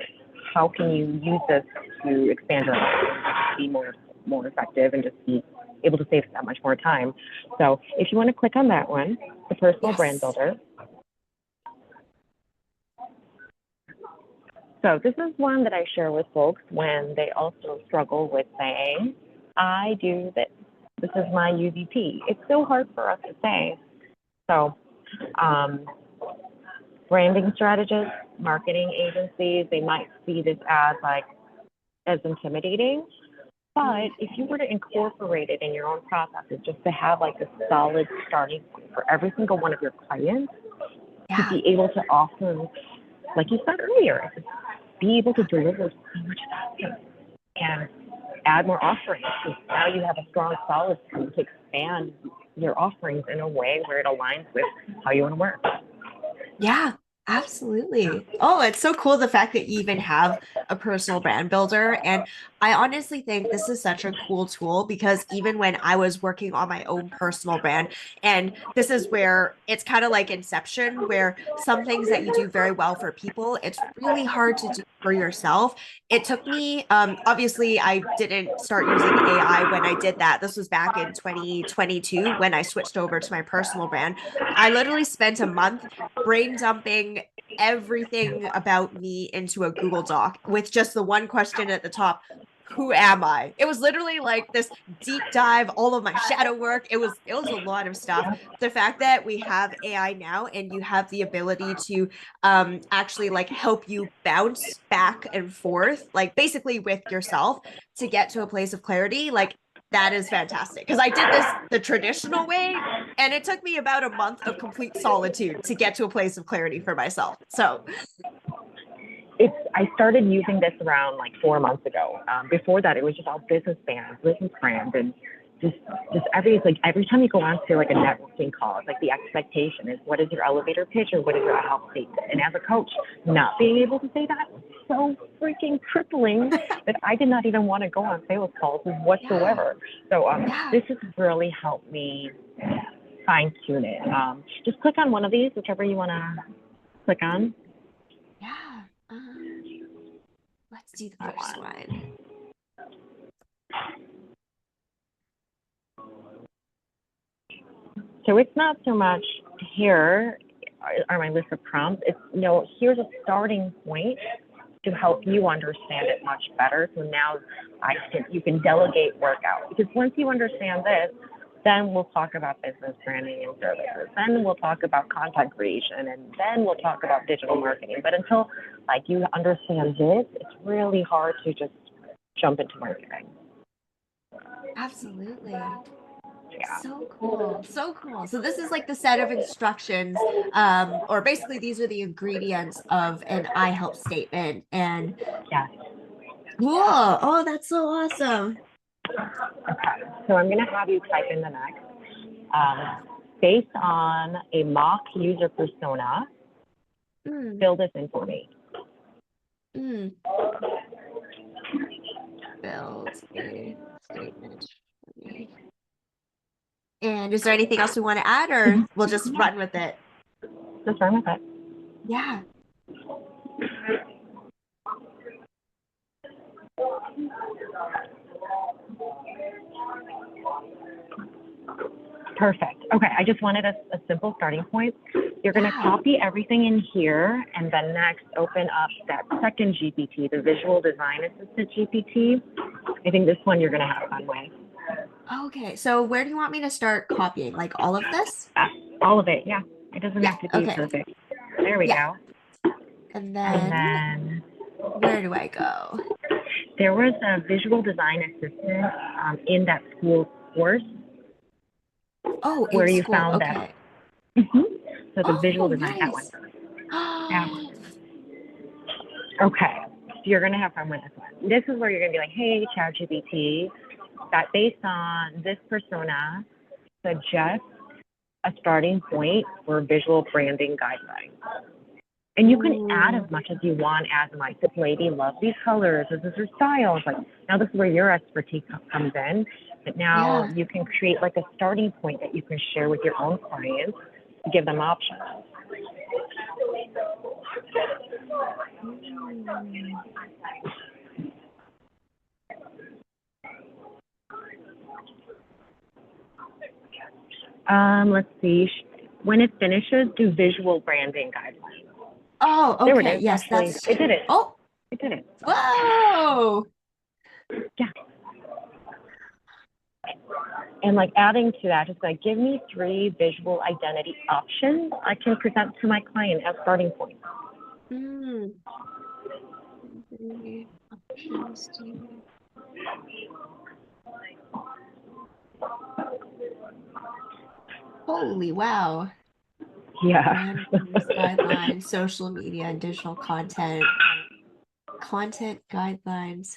Speaker 2: how can you use this to expand your life, be more effective, and just be able to save that much more time. So if you want to click on that one, the personal brand builder. So this is one that I share with folks when they also struggle with saying, I do this. This is my UVP. It's so hard for us to say. So branding strategists, marketing agencies, they might see this as intimidating. But if you were to incorporate it in your own processes, just to have like a solid starting point for every single one of your clients, to be able to often, like you said earlier, be able to deliver so much faster and add more offerings. So now you have a strong, solid tool to expand your offerings in a way where it aligns with how you want to work.
Speaker 1: Yeah, absolutely. Oh, it's so cool the fact that you even have a personal brand builder. And I honestly think this is such a cool tool because even when I was working on my own personal brand, and this is where it's kind of like Inception, where some things that you do very well for people, it's really hard to do for yourself. It took me, obviously, I didn't start using AI when I did that. This was back in 2022 when I switched over to my personal brand. I literally spent a month brain dumping everything about me into a Google Doc with just the one question at the top: who am I? It was literally like this deep dive, all of my shadow work. It was a lot of stuff. The fact that we have AI now and you have the ability to actually like help you bounce back and forth, like basically with yourself to get to a place of clarity, like that is fantastic. Because I did this the traditional way, and it took me about a month of complete solitude to get to a place of clarity for myself. So
Speaker 2: I started using this around like 4 months ago. Before that, it was just all business brands, and just every time you go on to like a networking call, it's like the expectation is what is your elevator pitch or what is your help statement. And as a coach, not being able to say that was so freaking crippling that I did not even want to go on sales calls whatsoever. So this has really helped me fine tune it. Just click on one of these, whichever you want to click on.
Speaker 1: Yeah. Let's do the first one.
Speaker 2: So it's not so much here are my list of prompts. It's, here's a starting point to help you understand it much better. So now you can delegate work out. Because once you understand this, then we'll talk about business branding and services. Then we'll talk about content creation, and then we'll talk about digital marketing. But until you understand this, it's really hard to just jump into marketing.
Speaker 1: Absolutely.
Speaker 2: Yeah.
Speaker 1: So cool. So cool. So this is like the set of instructions, or basically these are the ingredients of an I help statement. And
Speaker 2: Yeah.
Speaker 1: cool. Oh, that's so awesome.
Speaker 2: Okay. So I'm going to have you type in the next. Based on a mock user persona, fill this in for me.
Speaker 1: Build a statement for me. And is there anything else we want to add, or we'll just run with it?
Speaker 2: Just run with it.
Speaker 1: Yeah.
Speaker 2: Perfect. Okay, I just wanted a simple starting point. You're going to copy everything in here, and then next open up that second GPT, the Visual Design Assistant GPT. I think this one you're going to have fun with.
Speaker 1: Okay, so where do you want me to start copying? Like all of this?
Speaker 2: All of it, yeah. It doesn't have to be perfect. There we go.
Speaker 1: And then where do I go?
Speaker 2: There was a Visual Design Assistant in that school course.
Speaker 1: Oh,
Speaker 2: where
Speaker 1: in
Speaker 2: you
Speaker 1: school.
Speaker 2: found
Speaker 1: Okay.
Speaker 2: that. So the visual design, that one. Yeah. Okay, so you're going to have fun with this one. This is where you're going to be like, hey, ChatGPT, that based on this persona, suggest a starting point for visual branding guidelines. And you can add as much as you want, as like, this lady loves these colors, this is her style. It's like, now this is where your expertise comes in. But now you can create like a starting point that you can share with your own clients to give them options. Let's see. When it finishes, do visual branding guidelines.
Speaker 1: Oh,
Speaker 2: There it
Speaker 1: okay.
Speaker 2: is.
Speaker 1: Yes,
Speaker 2: Actually,
Speaker 1: that's.
Speaker 2: it did it.
Speaker 1: Oh,
Speaker 2: It did it.
Speaker 1: whoa.
Speaker 2: Yeah. And like adding to that, just like give me 3 visual identity options I can present to my client as starting points.
Speaker 1: Mm. Options to- Holy wow.
Speaker 2: Yeah.
Speaker 1: Brand rules, guidelines, social media, and digital content, content guidelines.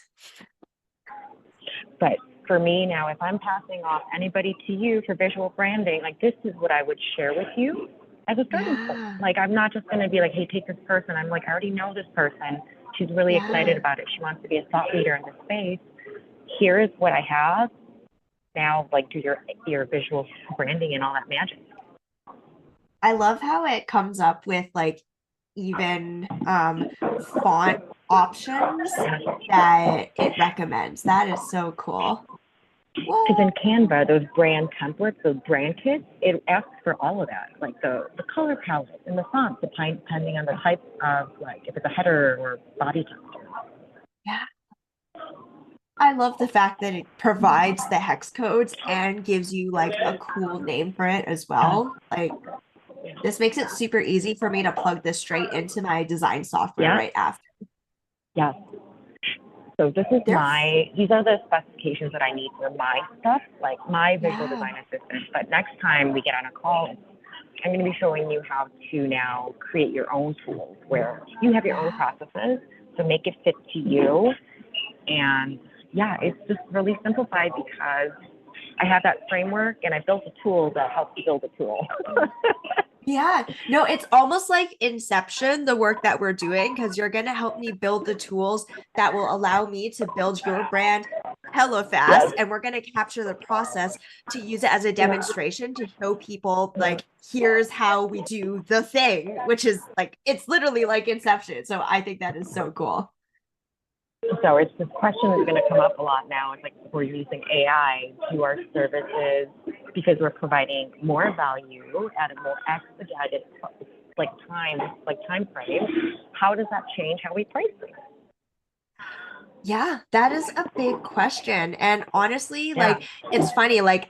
Speaker 2: But for me now, if I'm passing off anybody to you for visual branding, like this is what I would share with you as a starting point.
Speaker 1: Yeah.
Speaker 2: Like I'm not just going to be like, hey, take this person. I'm like, I already know this person. She's really excited
Speaker 1: Yeah.
Speaker 2: about it. She wants to be a thought leader in this space. Here is what I have. Now, like, do your visual branding and all that magic.
Speaker 1: I love how it comes up with like even font options that it recommends. That is so cool.
Speaker 2: Because in Canva, those brand templates, those brand kits, it asks for all of that, like the color palette and the font, depending on the type of, like, if it's a header or body text.
Speaker 1: Yeah. I love the fact that it provides the hex codes and gives you like a cool name for it as well. Like this makes it super easy for me to plug this straight into my design software
Speaker 2: Yeah.
Speaker 1: right after.
Speaker 2: Yes. So this is
Speaker 1: They're
Speaker 2: these are the specifications that I need for my stuff, like my visual
Speaker 1: Yeah.
Speaker 2: design assistant. But next time we get on a call, I'm going to be showing you how to now create your own tools where you have your own processes to make it fit to you. And yeah, it's just really simplified because I have that framework and I built a tool that helps you build a tool.
Speaker 1: Yeah, no, it's almost like Inception, the work that we're doing, because you're going to help me build the tools that will allow me to build your brand hella fast. And we're going to capture the process to use it as a demonstration to show people, like, here's how we do the thing, which is like, it's literally like Inception. So I think that is so cool.
Speaker 2: So it's this question that's going to come up a lot now. It's like we're using AI to our services because we're providing more value at a more expedited time frame. How does that change how we price things?
Speaker 1: Yeah, that is a big question. And honestly,
Speaker 2: Yeah.
Speaker 1: like it's funny, like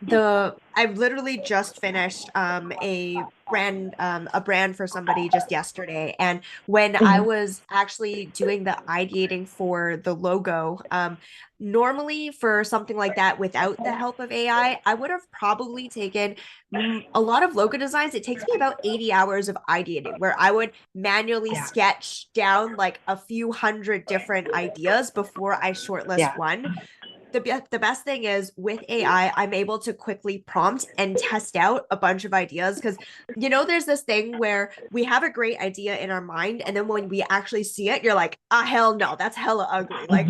Speaker 1: I've literally just finished a brand for somebody just yesterday. And when I
Speaker 2: Mm-hmm.
Speaker 1: was actually doing the ideating for the logo, normally for something like that without the help of AI, I would have probably taken a lot of logo designs. It takes me about 80 hours of ideating where I would manually
Speaker 2: Yeah.
Speaker 1: sketch down like a few hundred different ideas before I shortlist
Speaker 2: Yeah.
Speaker 1: one. The best thing is with AI, I'm able to quickly prompt and test out a bunch of ideas because there's this thing where we have a great idea in our mind, and then when we actually see it, you're like, ah, hell no, that's hella ugly. Like,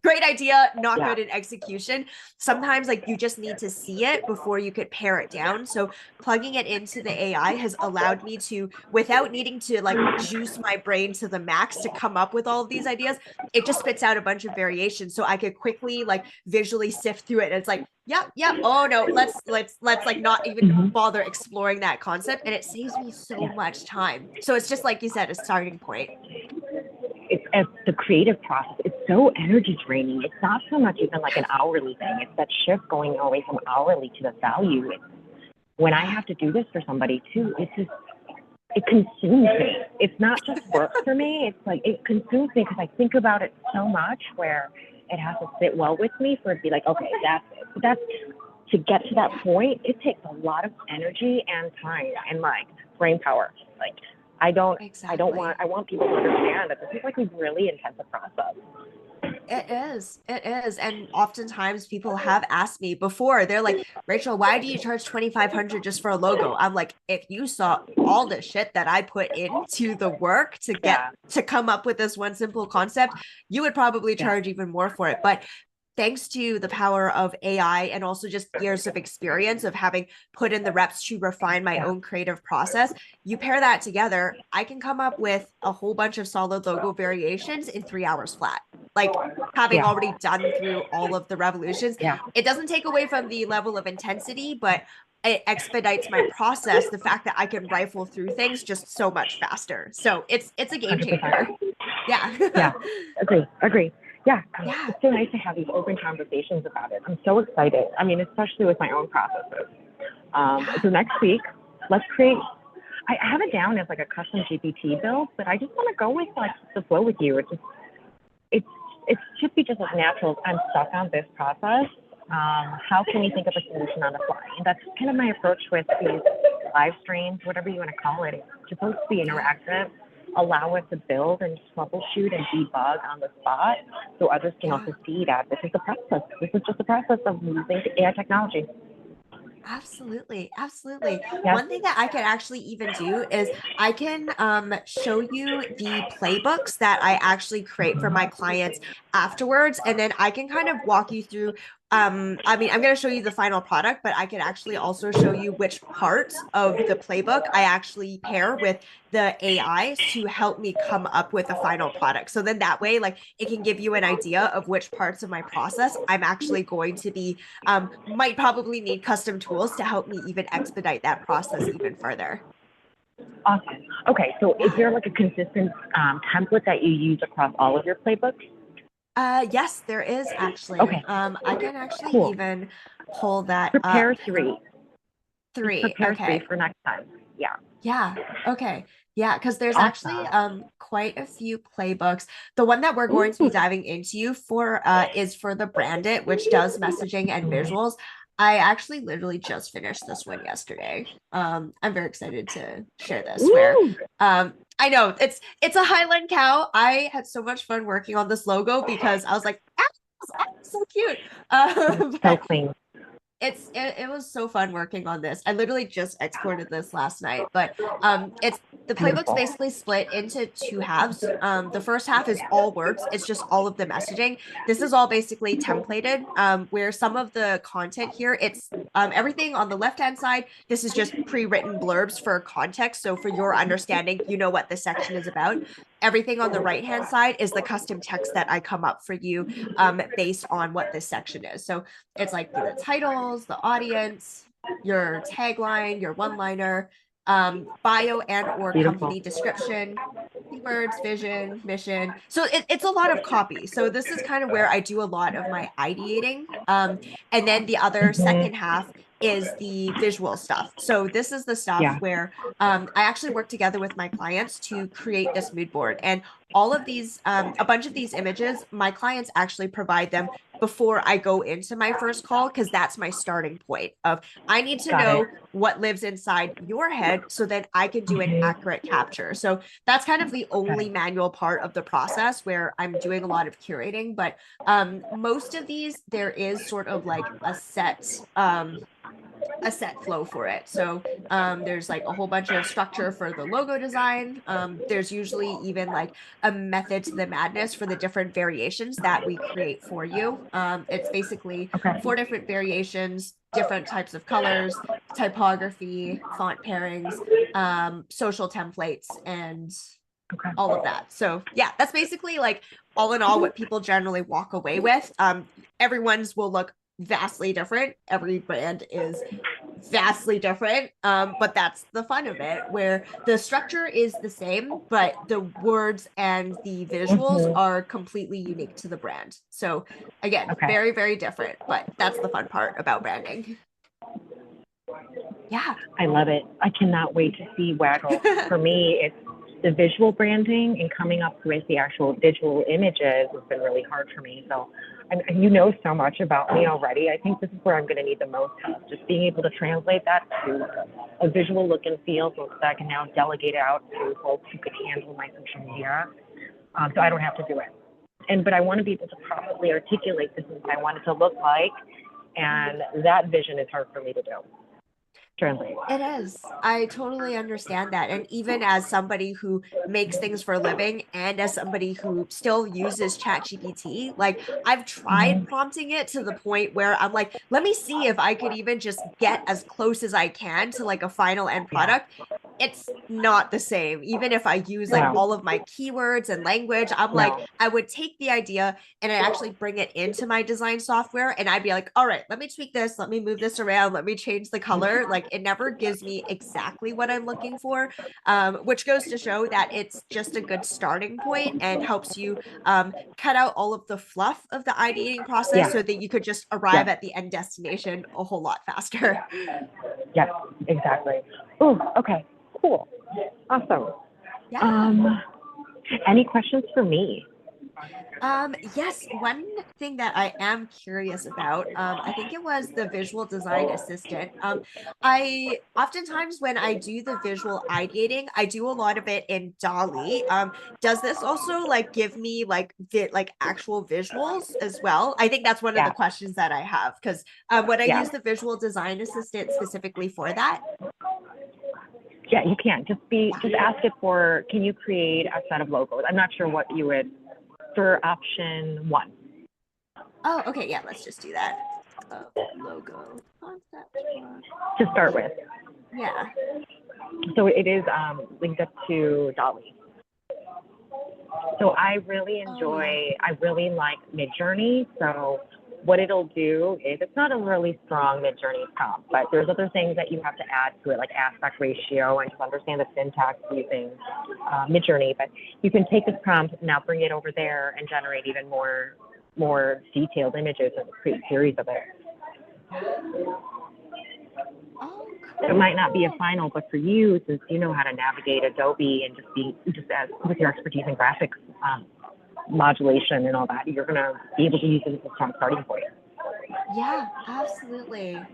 Speaker 1: great idea, not
Speaker 2: Yeah.
Speaker 1: good in execution. Sometimes, like, you just need to see it before you could pare it down. So, plugging it into the AI has allowed me to, without needing to like juice my brain to the max to come up with all of these ideas, it just spits out a bunch of variations so I could quickly like visually sift through it. And it's like, yep. Oh no, let's like not even
Speaker 2: Mm-hmm.
Speaker 1: bother exploring that concept. And it saves me so much time. So it's just like you said, a starting point.
Speaker 2: It's as the creative process. It's so energy draining. It's not so much even like an hourly thing. It's that shift going away from hourly to the value. When I have to do this for somebody too, it consumes me. It's not just work for me. It's like it consumes me because I think about it so much where it has to sit well with me for it to be like, okay, that's it. But that's to get to that point, it takes a lot of energy and time and like brain power. Like I want people to understand that this is like a really intensive process.
Speaker 1: It is. And oftentimes people have asked me before, they're like, Rachel, why do you charge 2,500 just for a logo? I'm like, if you saw all the shit that I put into the work to get to come up with this one simple concept, you would probably charge even more for it. But thanks to the power of AI and also just years of experience of having put in the reps to refine my own creative process, you pair that together, I can come up with a whole bunch of solid logo variations in 3 hours flat. Like having already done through all of the revolutions, it doesn't take away from the level of intensity, but it expedites my process. The fact that I can rifle through things just so much faster. So it's a game
Speaker 2: 100%.
Speaker 1: changer. Yeah.
Speaker 2: Yeah, agree. Yeah,
Speaker 1: Yeah.
Speaker 2: it's so nice to have these open conversations about it. I'm so excited. I mean, especially with my own processes. So next week, let's create. I have it down as like a custom GPT build, but I just want to go with like the flow with you. It should be just as natural as I'm stuck on this process. How can we think of a solution on the fly? And that's kind of my approach with these live streams, whatever you want to call it. It's supposed to be interactive, allow us to build and troubleshoot and debug on the spot so others can also see that this is the process. This is just the process of using AI technology.
Speaker 1: Absolutely. Absolutely.
Speaker 2: Yeah.
Speaker 1: One thing that I could actually even do is I can show you the playbooks that I actually create for my clients afterwards. And then I can kind of walk you through. I mean, I'm going to show you the final product, but I could actually also show you which parts of the playbook I actually pair with the AI to help me come up with a final product. So then that way, like it can give you an idea of which parts of my process I'm actually going to be, might probably need custom tools to help me even expedite that process even further.
Speaker 2: Awesome. Okay, so is there like a consistent template that you use across all of your playbooks?
Speaker 1: Yes, there is actually.
Speaker 2: Okay.
Speaker 1: I can actually
Speaker 2: Cool.
Speaker 1: even pull that
Speaker 2: Prepare
Speaker 1: up.
Speaker 2: three.
Speaker 1: Three.
Speaker 2: Prepare
Speaker 1: Okay.
Speaker 2: 3 for next time. Yeah.
Speaker 1: Yeah. Okay. Yeah, because there's actually
Speaker 2: Awesome.
Speaker 1: quite a few playbooks. The one that we're going to be
Speaker 2: Ooh.
Speaker 1: diving into for is for the Brandit, which does messaging and visuals. I actually literally just finished this one yesterday. I'm very excited to share this where
Speaker 2: Ooh.
Speaker 1: I know it's a Highland cow. I had so much fun working on this logo because I was like, ah, so cute.
Speaker 2: So
Speaker 1: But
Speaker 2: clean.
Speaker 1: it was so fun working on this. I literally just exported this last night, but it's the playbook's
Speaker 2: Beautiful.
Speaker 1: basically split into two halves. The first half is all words. It's just all of the messaging. This is all basically templated, where some of the content here, it's everything on the left-hand side. This is just pre-written blurbs for context. So for your understanding, you know what this section is about. Everything on the right-hand side is the custom text that I come up for you based on what this section is. So it's like the titles, the audience, your tagline, your one-liner, bio and or
Speaker 2: Beautiful.
Speaker 1: company description, keywords, vision, mission. So it's a lot of copy. So this is kind of where I do a lot of my ideating. And then the other second half is the visual stuff. So this is the stuff
Speaker 2: Yeah.
Speaker 1: where I actually work together with my clients to create this mood board. And all of these, a bunch of these images, my clients actually provide them before I go into my first call, because that's my starting point of I need to know what lives inside your head so that I can do an accurate capture. So that's kind of the only manual part of the process where I'm doing a lot of curating. But most of these, there is sort of like a set flow for it. So there's like a whole bunch of structure for the logo design. There's usually even like a method to the madness for the different variations that we create for you. It's basically 4 different variations, different types of colors, typography, font pairings, social templates, and all of that. So yeah, that's basically like all in all what people generally walk away with. Everyone's will look vastly different. Every brand is vastly different, but that's the fun of it, where the structure is the same, but the words and the visuals are completely unique to the brand. So again, very, very different, but that's the fun part about branding. Yeah.
Speaker 2: I love it. I cannot wait to see Waggle. For me, it's the visual branding and coming up with the actual visual images has been really hard for me. So, and you know so much about me already. I think this is where I'm going to need the most help. Just being able to translate that to a visual look and feel, so that I can now delegate it out to folks who could handle my social media, so I don't have to do it. But I want to be able to properly articulate this is what I want it to look like, and that vision is hard for me to do. Translate.
Speaker 1: It is. I totally understand that. And even as somebody who makes things for a living and as somebody who still uses ChatGPT, like I've tried prompting it to the point where I'm like, let me see if I could even just get as close as I can to like a final end product. it's not the same. Even if I use like
Speaker 2: No,
Speaker 1: all of my keywords and language, I'm like,
Speaker 2: no.
Speaker 1: I would take the idea and I actually bring it into my design software and I'd be like, all right, let me tweak this, let me move this around, let me change the color. Like it never gives me exactly what I'm looking for, which goes to show that it's just a good starting point and helps you cut out all of the fluff of the ideating process
Speaker 2: Yeah,
Speaker 1: so that you could just arrive
Speaker 2: yeah,
Speaker 1: at the end destination a whole lot faster.
Speaker 2: yeah, exactly. Oh, okay, cool. Awesome.
Speaker 1: Yeah.
Speaker 2: Um, any questions for me?
Speaker 1: Yes, one thing that I am curious about, I think it was the visual design assistant. I oftentimes when I do the visual ideating, I do a lot of it in Dolly. Does this also like give me like actual visuals as well? I think that's one of the
Speaker 2: Yeah,
Speaker 1: questions that I have because when I
Speaker 2: yeah,
Speaker 1: use the visual design assistant specifically for that.
Speaker 2: yeah. You can just ask it for. Can you create a set of logos? I'm not sure what you would for option one
Speaker 1: Oh, okay, yeah, let's just do that. Logo concept.
Speaker 2: to start with.
Speaker 1: Yeah.
Speaker 2: So it is linked up to Dolly. So
Speaker 1: Oh, yeah.
Speaker 2: I really like Midjourney. So what it'll do is it's not a really strong Midjourney prompt, but there's other things that you have to add to it, like aspect ratio and just understand the syntax using Midjourney. But you can take this prompt and now bring it over there and generate even more detailed images and create a series of it.
Speaker 1: Oh,
Speaker 2: It might not be a
Speaker 1: cool.
Speaker 2: final, but for you, since you know how to navigate Adobe and just as with your expertise in graphics modulation and all that, you're gonna be able to use it as a strong starting point.
Speaker 1: Yeah, absolutely.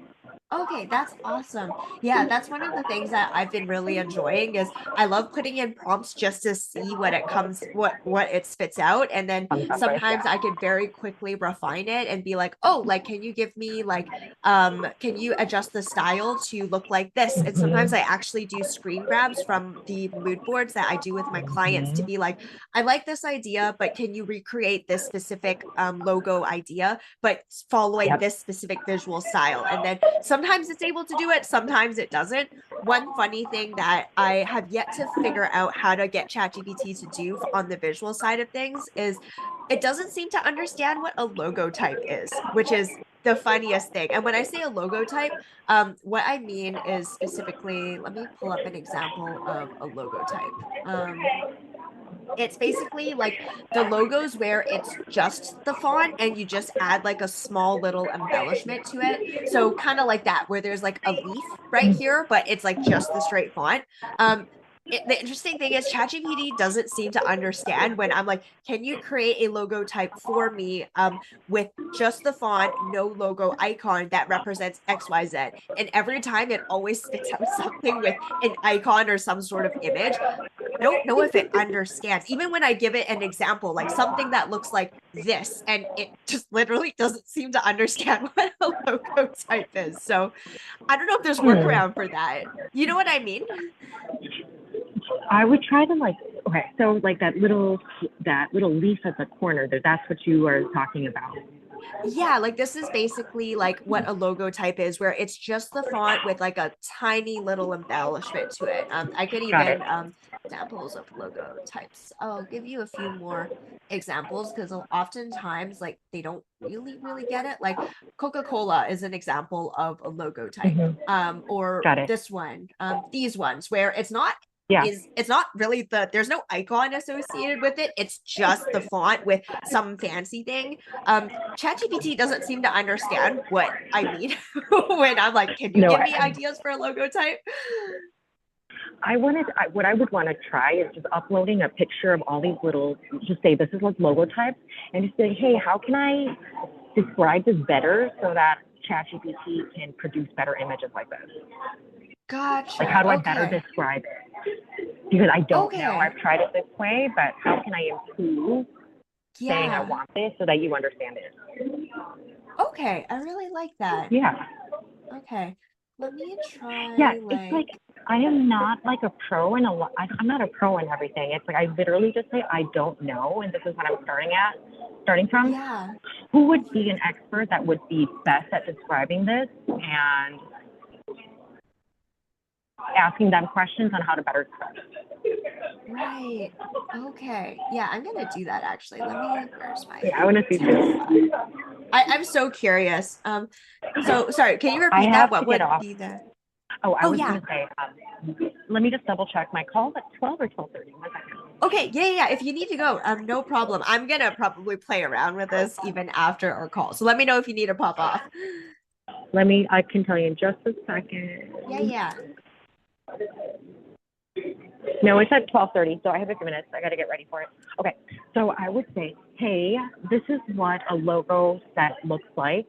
Speaker 1: Okay, that's awesome. Yeah, that's one of the things that I've been really enjoying is I love putting in prompts just to see what it comes what it spits out and then
Speaker 2: Comes up with,
Speaker 1: sometimes
Speaker 2: yeah.
Speaker 1: I could very quickly refine it and be like, "Oh, like can you give me like can you adjust the style to look like this?" And sometimes
Speaker 2: Mm-hmm.
Speaker 1: I actually do screen grabs from the mood boards that I do with my clients to
Speaker 2: Mm-hmm.
Speaker 1: be like, "I like this idea, but can you recreate this specific logo idea?" but following
Speaker 2: Yep.
Speaker 1: this specific visual style. And then sometimes it's able to do it, sometimes it doesn't. One funny thing that I have yet to figure out how to get ChatGPT to do on the visual side of things is it doesn't seem to understand what a logo type is, which is the funniest thing. And when I say a logo type, what I mean is specifically, let me pull up an example of a logo type. It's basically like the logos where it's just the font and you just add like a small little embellishment to it. So kind of like that, where there's like a leaf right here, but it's like just the straight font. The interesting thing is ChatGPT doesn't seem to understand when I'm like, can you create a logo type for me with just the font, no logo icon that represents XYZ? And every time it always spits out something with an icon or some sort of image. I don't know if it understands. Even when I give it an example, like something that looks like this, and it just literally doesn't seem to understand what a logo type is. So I don't know if there's
Speaker 2: Hmm.
Speaker 1: workaround for that. You know what I mean?
Speaker 2: I would try to like okay, so like that little leaf at the corner there, that's what you are talking about.
Speaker 1: Yeah, like this is basically like what a logo type is, where it's just the font with like a tiny little embellishment to it. I could
Speaker 2: Got it.
Speaker 1: even examples of logo types. I'll give you a few more examples because oftentimes like they don't really get it. Like Coca-Cola is an example of a logo type.
Speaker 2: Mm-hmm.
Speaker 1: Or
Speaker 2: Got it.
Speaker 1: this one, these ones where
Speaker 2: Yeah.
Speaker 1: it's not really there's no icon associated with it. It's just the font with some fancy thing. ChatGPT doesn't seem to understand what I mean when I'm like, can you
Speaker 2: No,
Speaker 1: give me ideas for a logo type?
Speaker 2: what I would want to try is just uploading a picture of all these little, just say this is like logo types, and just say, hey, how can I describe this better so that ChatGPT can produce better images like this? Like, how
Speaker 1: Gotcha.
Speaker 2: do I better
Speaker 1: Okay.
Speaker 2: describe it? Because I don't know.
Speaker 1: Okay.
Speaker 2: I've tried it this way, but how can I improve saying I
Speaker 1: Yeah.
Speaker 2: want this so that you understand it?
Speaker 1: Okay. I really like that.
Speaker 2: Yeah.
Speaker 1: Okay. Let me
Speaker 2: Yeah,
Speaker 1: try
Speaker 2: it's like
Speaker 1: like,
Speaker 2: I am not like a pro in a lot. I'm not a pro in everything. It's like I literally just say I don't know, and this is what I'm starting from.
Speaker 1: yeah.
Speaker 2: Who would be an expert that would be best at describing this? And asking them questions on how to better describe it.
Speaker 1: Right. Okay. Yeah, I'm gonna do that actually. Where's my
Speaker 2: Yeah, I want to see too.
Speaker 1: I'm so curious. So sorry, can you
Speaker 2: I
Speaker 1: repeat that?
Speaker 2: have
Speaker 1: What
Speaker 2: to get
Speaker 1: would
Speaker 2: off.
Speaker 1: be the
Speaker 2: Oh, I
Speaker 1: Oh
Speaker 2: was
Speaker 1: yeah.
Speaker 2: going to say, let me just double check. My call's at 12 or 12:30.
Speaker 1: Okay, yeah. If you need to go, no problem. I'm gonna probably play around with this even after our call. So let me know if you need to pop off.
Speaker 2: I can tell you in just a second.
Speaker 1: Yeah.
Speaker 2: No, it's at 12:30, so I have a few minutes. I got to get ready for it. Okay, so I would say, hey, this is what a logo set looks like.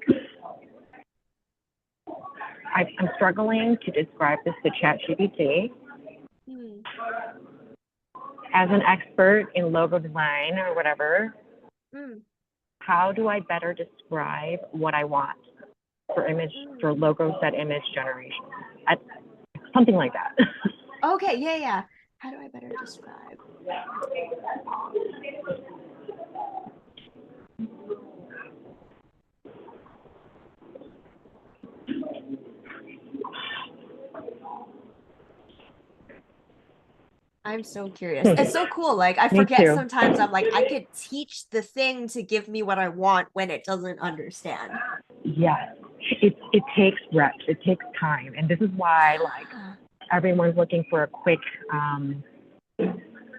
Speaker 2: I'm struggling to describe this to ChatGPT.
Speaker 1: Hmm.
Speaker 2: As an expert in logo design or whatever,
Speaker 1: Mm.
Speaker 2: how do I better describe what I want for logo set image generation? Something like that.
Speaker 1: Okay, yeah. How do I better describe? I'm so curious. It's so cool. Like I
Speaker 2: Me
Speaker 1: forget
Speaker 2: too.
Speaker 1: sometimes I'm like, I could teach the thing to give me what I want when it doesn't understand.
Speaker 2: Yes. It takes reps. It takes time. And this is why like everyone's looking for a quick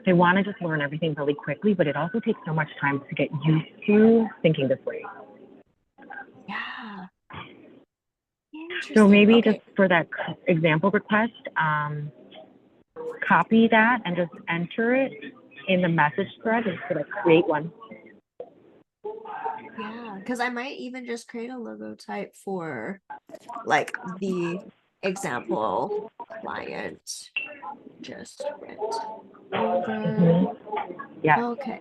Speaker 2: they want to just learn everything really quickly, but it also takes so much time to get used to thinking this way.
Speaker 1: Yeah.
Speaker 2: So maybe
Speaker 1: Okay.
Speaker 2: just for that example request, copy that and just enter it in the message thread instead of create one.
Speaker 1: Yeah, because I might even just create a logo type for like the example client just went over.
Speaker 2: Yeah.
Speaker 1: Okay.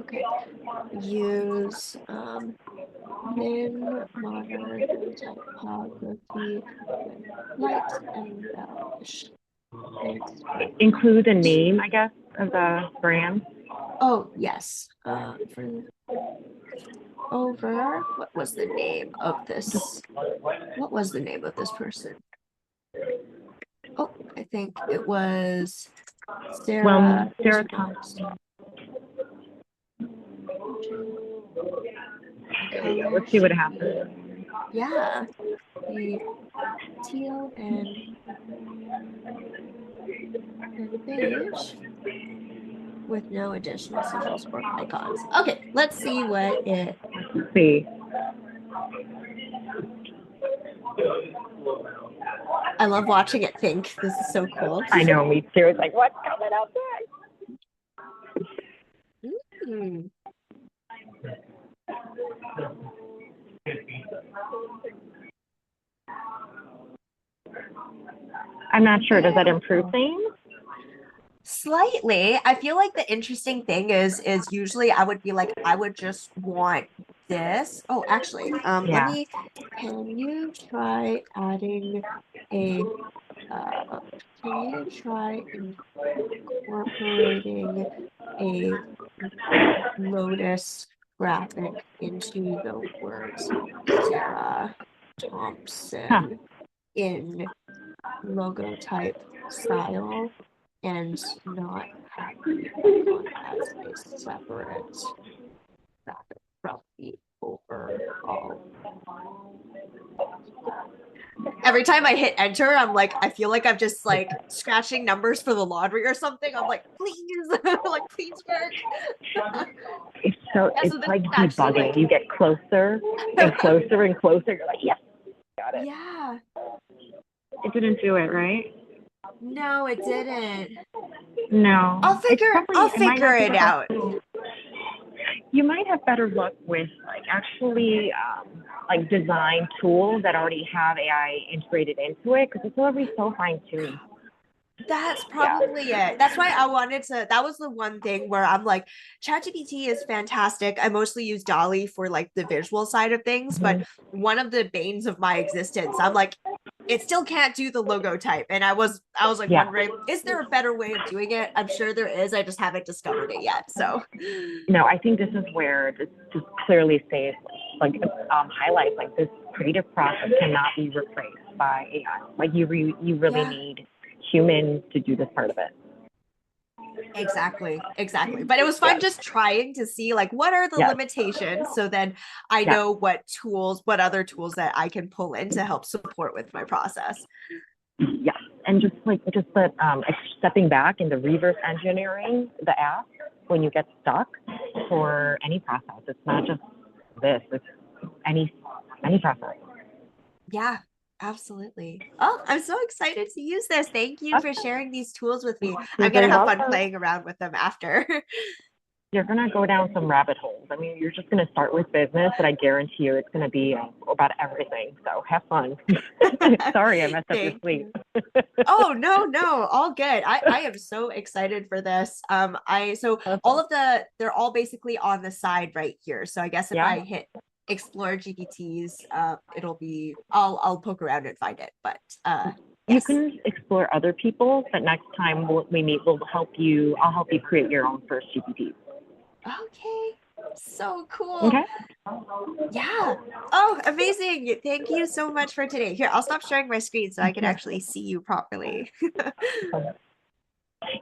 Speaker 1: Okay. Use thin modern typography with light and embellish. Thanks.
Speaker 2: Include the name, I guess, of the brand.
Speaker 1: Oh yes. For over. What was the name of this? What was the name of this person? Oh, I think it was Sarah.
Speaker 2: Sarah Thompson. Let's see what happens.
Speaker 1: Yeah, the teal and beige with no additional symbols or icons. Okay, let's see what it.
Speaker 2: Let's see.
Speaker 1: I love watching it think. This is so cool.
Speaker 2: I know, me too. It's like, what's coming out next?
Speaker 1: Mm.
Speaker 2: I'm not sure. Does that improve things?
Speaker 1: Slightly. I feel like the interesting thing is usually I would be like, I would just want this. Oh, actually,
Speaker 2: Yeah.
Speaker 1: can you try adding a can you try incorporating a lotus graphic into the words Sarah Thompson in logo type style and not have the icon as a separate graphic from the overall. Every time I hit enter, I'm like, I feel like I'm just like scratching numbers for the lottery or something. I'm like, please, like, please work.
Speaker 2: It's so,
Speaker 1: Yeah,
Speaker 2: it's
Speaker 1: so this
Speaker 2: like
Speaker 1: is actually
Speaker 2: debugging.
Speaker 1: like,
Speaker 2: You get closer and closer and closer. You're like, yes, got it.
Speaker 1: yeah,
Speaker 2: It didn't do it, right?
Speaker 1: no, it didn't.
Speaker 2: No.
Speaker 1: I'll
Speaker 2: Might
Speaker 1: figure
Speaker 2: not be
Speaker 1: it
Speaker 2: the best
Speaker 1: out.
Speaker 2: tool. You might have better luck with like actually like design tools that already have AI integrated into it because it's already so fine tuned.
Speaker 1: That's probably it. That's why I wanted to. That was the one thing where I'm like, ChatGPT is fantastic. I mostly use Dolly for like the visual side of things, but one of the banes of my existence, I'm like, it still can't do the logo type. And I was like wondering, is there a better way of doing it? I'm sure there is. I just haven't discovered it yet. So
Speaker 2: No, I think this is where this just clearly says like highlights like this creative process cannot be replaced by AI. Like you really
Speaker 1: Yeah.
Speaker 2: need humans to do this part of it.
Speaker 1: Exactly, exactly. But it was fun
Speaker 2: Yeah.
Speaker 1: just trying to see like what are the
Speaker 2: Yes.
Speaker 1: limitations, so then I
Speaker 2: Yeah.
Speaker 1: know what other tools that I can pull in to help support with my process.
Speaker 2: Yeah. And just that stepping back and the reverse engineering the app when you get stuck for any process. It's not just this, it's any process.
Speaker 1: Yeah, absolutely. Oh, I'm so excited to use this. Thank you for sharing these tools with me.
Speaker 2: You're
Speaker 1: I'm gonna
Speaker 2: very
Speaker 1: have fun
Speaker 2: welcome.
Speaker 1: playing around with them after.
Speaker 2: You're going to go down some rabbit holes. I mean, you're just going to start with business, but I guarantee you it's going to be about everything. So have fun. Sorry, I messed up your
Speaker 1: Thank
Speaker 2: sleep.
Speaker 1: you. Oh, no, all good. I am so excited for this. So all
Speaker 2: Awesome.
Speaker 1: of they're all basically on the side right here. So I guess if
Speaker 2: Yeah.
Speaker 1: I hit explore GPTs, it'll be I'll poke around and find it. But
Speaker 2: You
Speaker 1: yes.
Speaker 2: can explore other people, but next time we meet, I'll help you create your own first GPT.
Speaker 1: Okay. So cool.
Speaker 2: Okay.
Speaker 1: Yeah. Oh, amazing. Thank you so much for today. Here, I'll stop sharing my screen so I can
Speaker 2: Yeah.
Speaker 1: actually see you properly.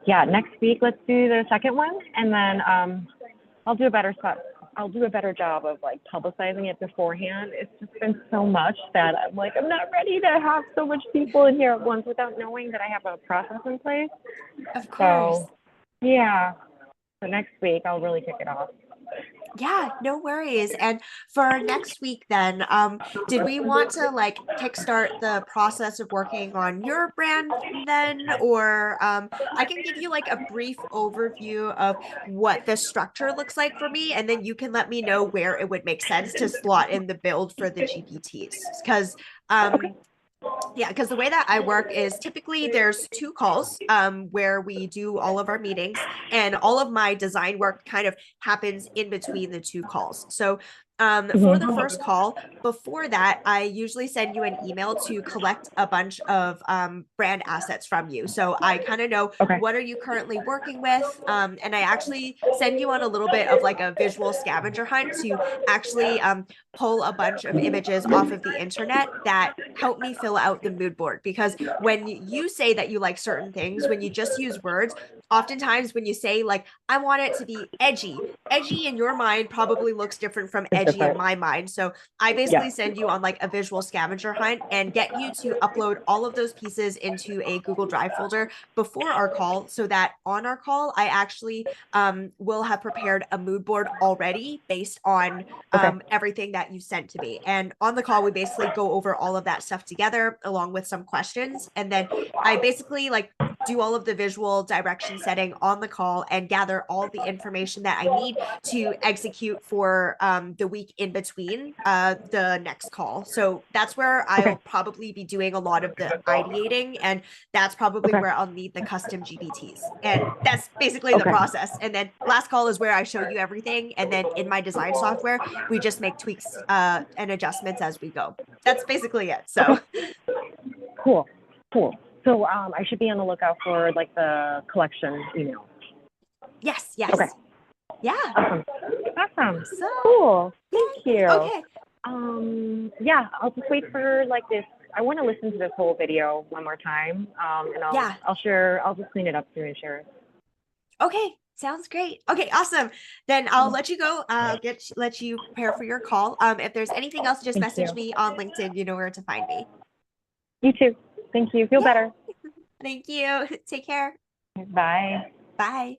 Speaker 2: Yeah. Next week, let's do the second one, and then I'll do a better job of like publicizing it beforehand. It's just been so much that I'm like, I'm not ready to have so much people in here at once without knowing that I have a process in place.
Speaker 1: Of course.
Speaker 2: So yeah. So next week I'll really kick it off.
Speaker 1: Yeah, no worries. And for next week then, did we want to like kickstart the process of working on your brand then? Or I can give you like a brief overview of what the structure looks like for me, and then you can let me know where it would make sense to slot in the build for the GPTs. Because
Speaker 2: Okay.
Speaker 1: yeah, because the way that I work is typically there's two calls where we do all of our meetings, and all of my design work kind of happens in between the two calls. So for the
Speaker 2: Mm-hmm.
Speaker 1: first call, before that, I usually send you an email to collect a bunch of brand assets from you. So I kind of know
Speaker 2: Okay.
Speaker 1: what are you currently working with, and I actually send you on a little bit of like a visual scavenger hunt to actually pull a bunch of images off of the internet that help me fill out the mood board. Because when you say that you like certain things, when you just use words, oftentimes when you say like I want it to be edgy in your mind probably looks different from
Speaker 2: It's
Speaker 1: edgy in
Speaker 2: different.
Speaker 1: my mind. So I basically
Speaker 2: Yeah.
Speaker 1: send you on like a visual scavenger hunt and get you to upload all of those pieces into a Google Drive folder before our call, so that on our call I actually will have prepared a mood board already based on
Speaker 2: Okay.
Speaker 1: everything that you sent to me. And on the call, we basically go over all of that stuff together along with some questions. And then I basically like do all of the visual direction setting on the call and gather all the information that I need to execute for the week in between the next call. So that's where
Speaker 2: Okay.
Speaker 1: I'll probably be doing a lot of the ideating, and that's probably
Speaker 2: Okay.
Speaker 1: where I'll need the custom GPTs. And that's basically the
Speaker 2: Okay.
Speaker 1: process. And then last call is where I show you everything. And then in my design software, we just make tweaks and adjustments as we go. That's basically it. So
Speaker 2: Okay. Cool. Cool. So I should be on the lookout for like the collection email.
Speaker 1: yes.
Speaker 2: Okay.
Speaker 1: Yeah.
Speaker 2: Awesome. Awesome.
Speaker 1: So
Speaker 2: Cool. Thank you.
Speaker 1: okay.
Speaker 2: Yeah, I'll just wait for like this. I want to listen to this whole video one more time. And
Speaker 1: Yeah.
Speaker 2: I'll just clean it up too and share it.
Speaker 1: Okay. Sounds great. Okay, awesome. Then I'll let you go. Let you prepare for your call. If there's anything else, just
Speaker 2: Thank
Speaker 1: message
Speaker 2: you.
Speaker 1: me on LinkedIn. You know where to find me.
Speaker 2: You too. Thank you. Feel
Speaker 1: Yeah.
Speaker 2: better.
Speaker 1: Thank you. Take care.
Speaker 2: Bye.
Speaker 1: Bye.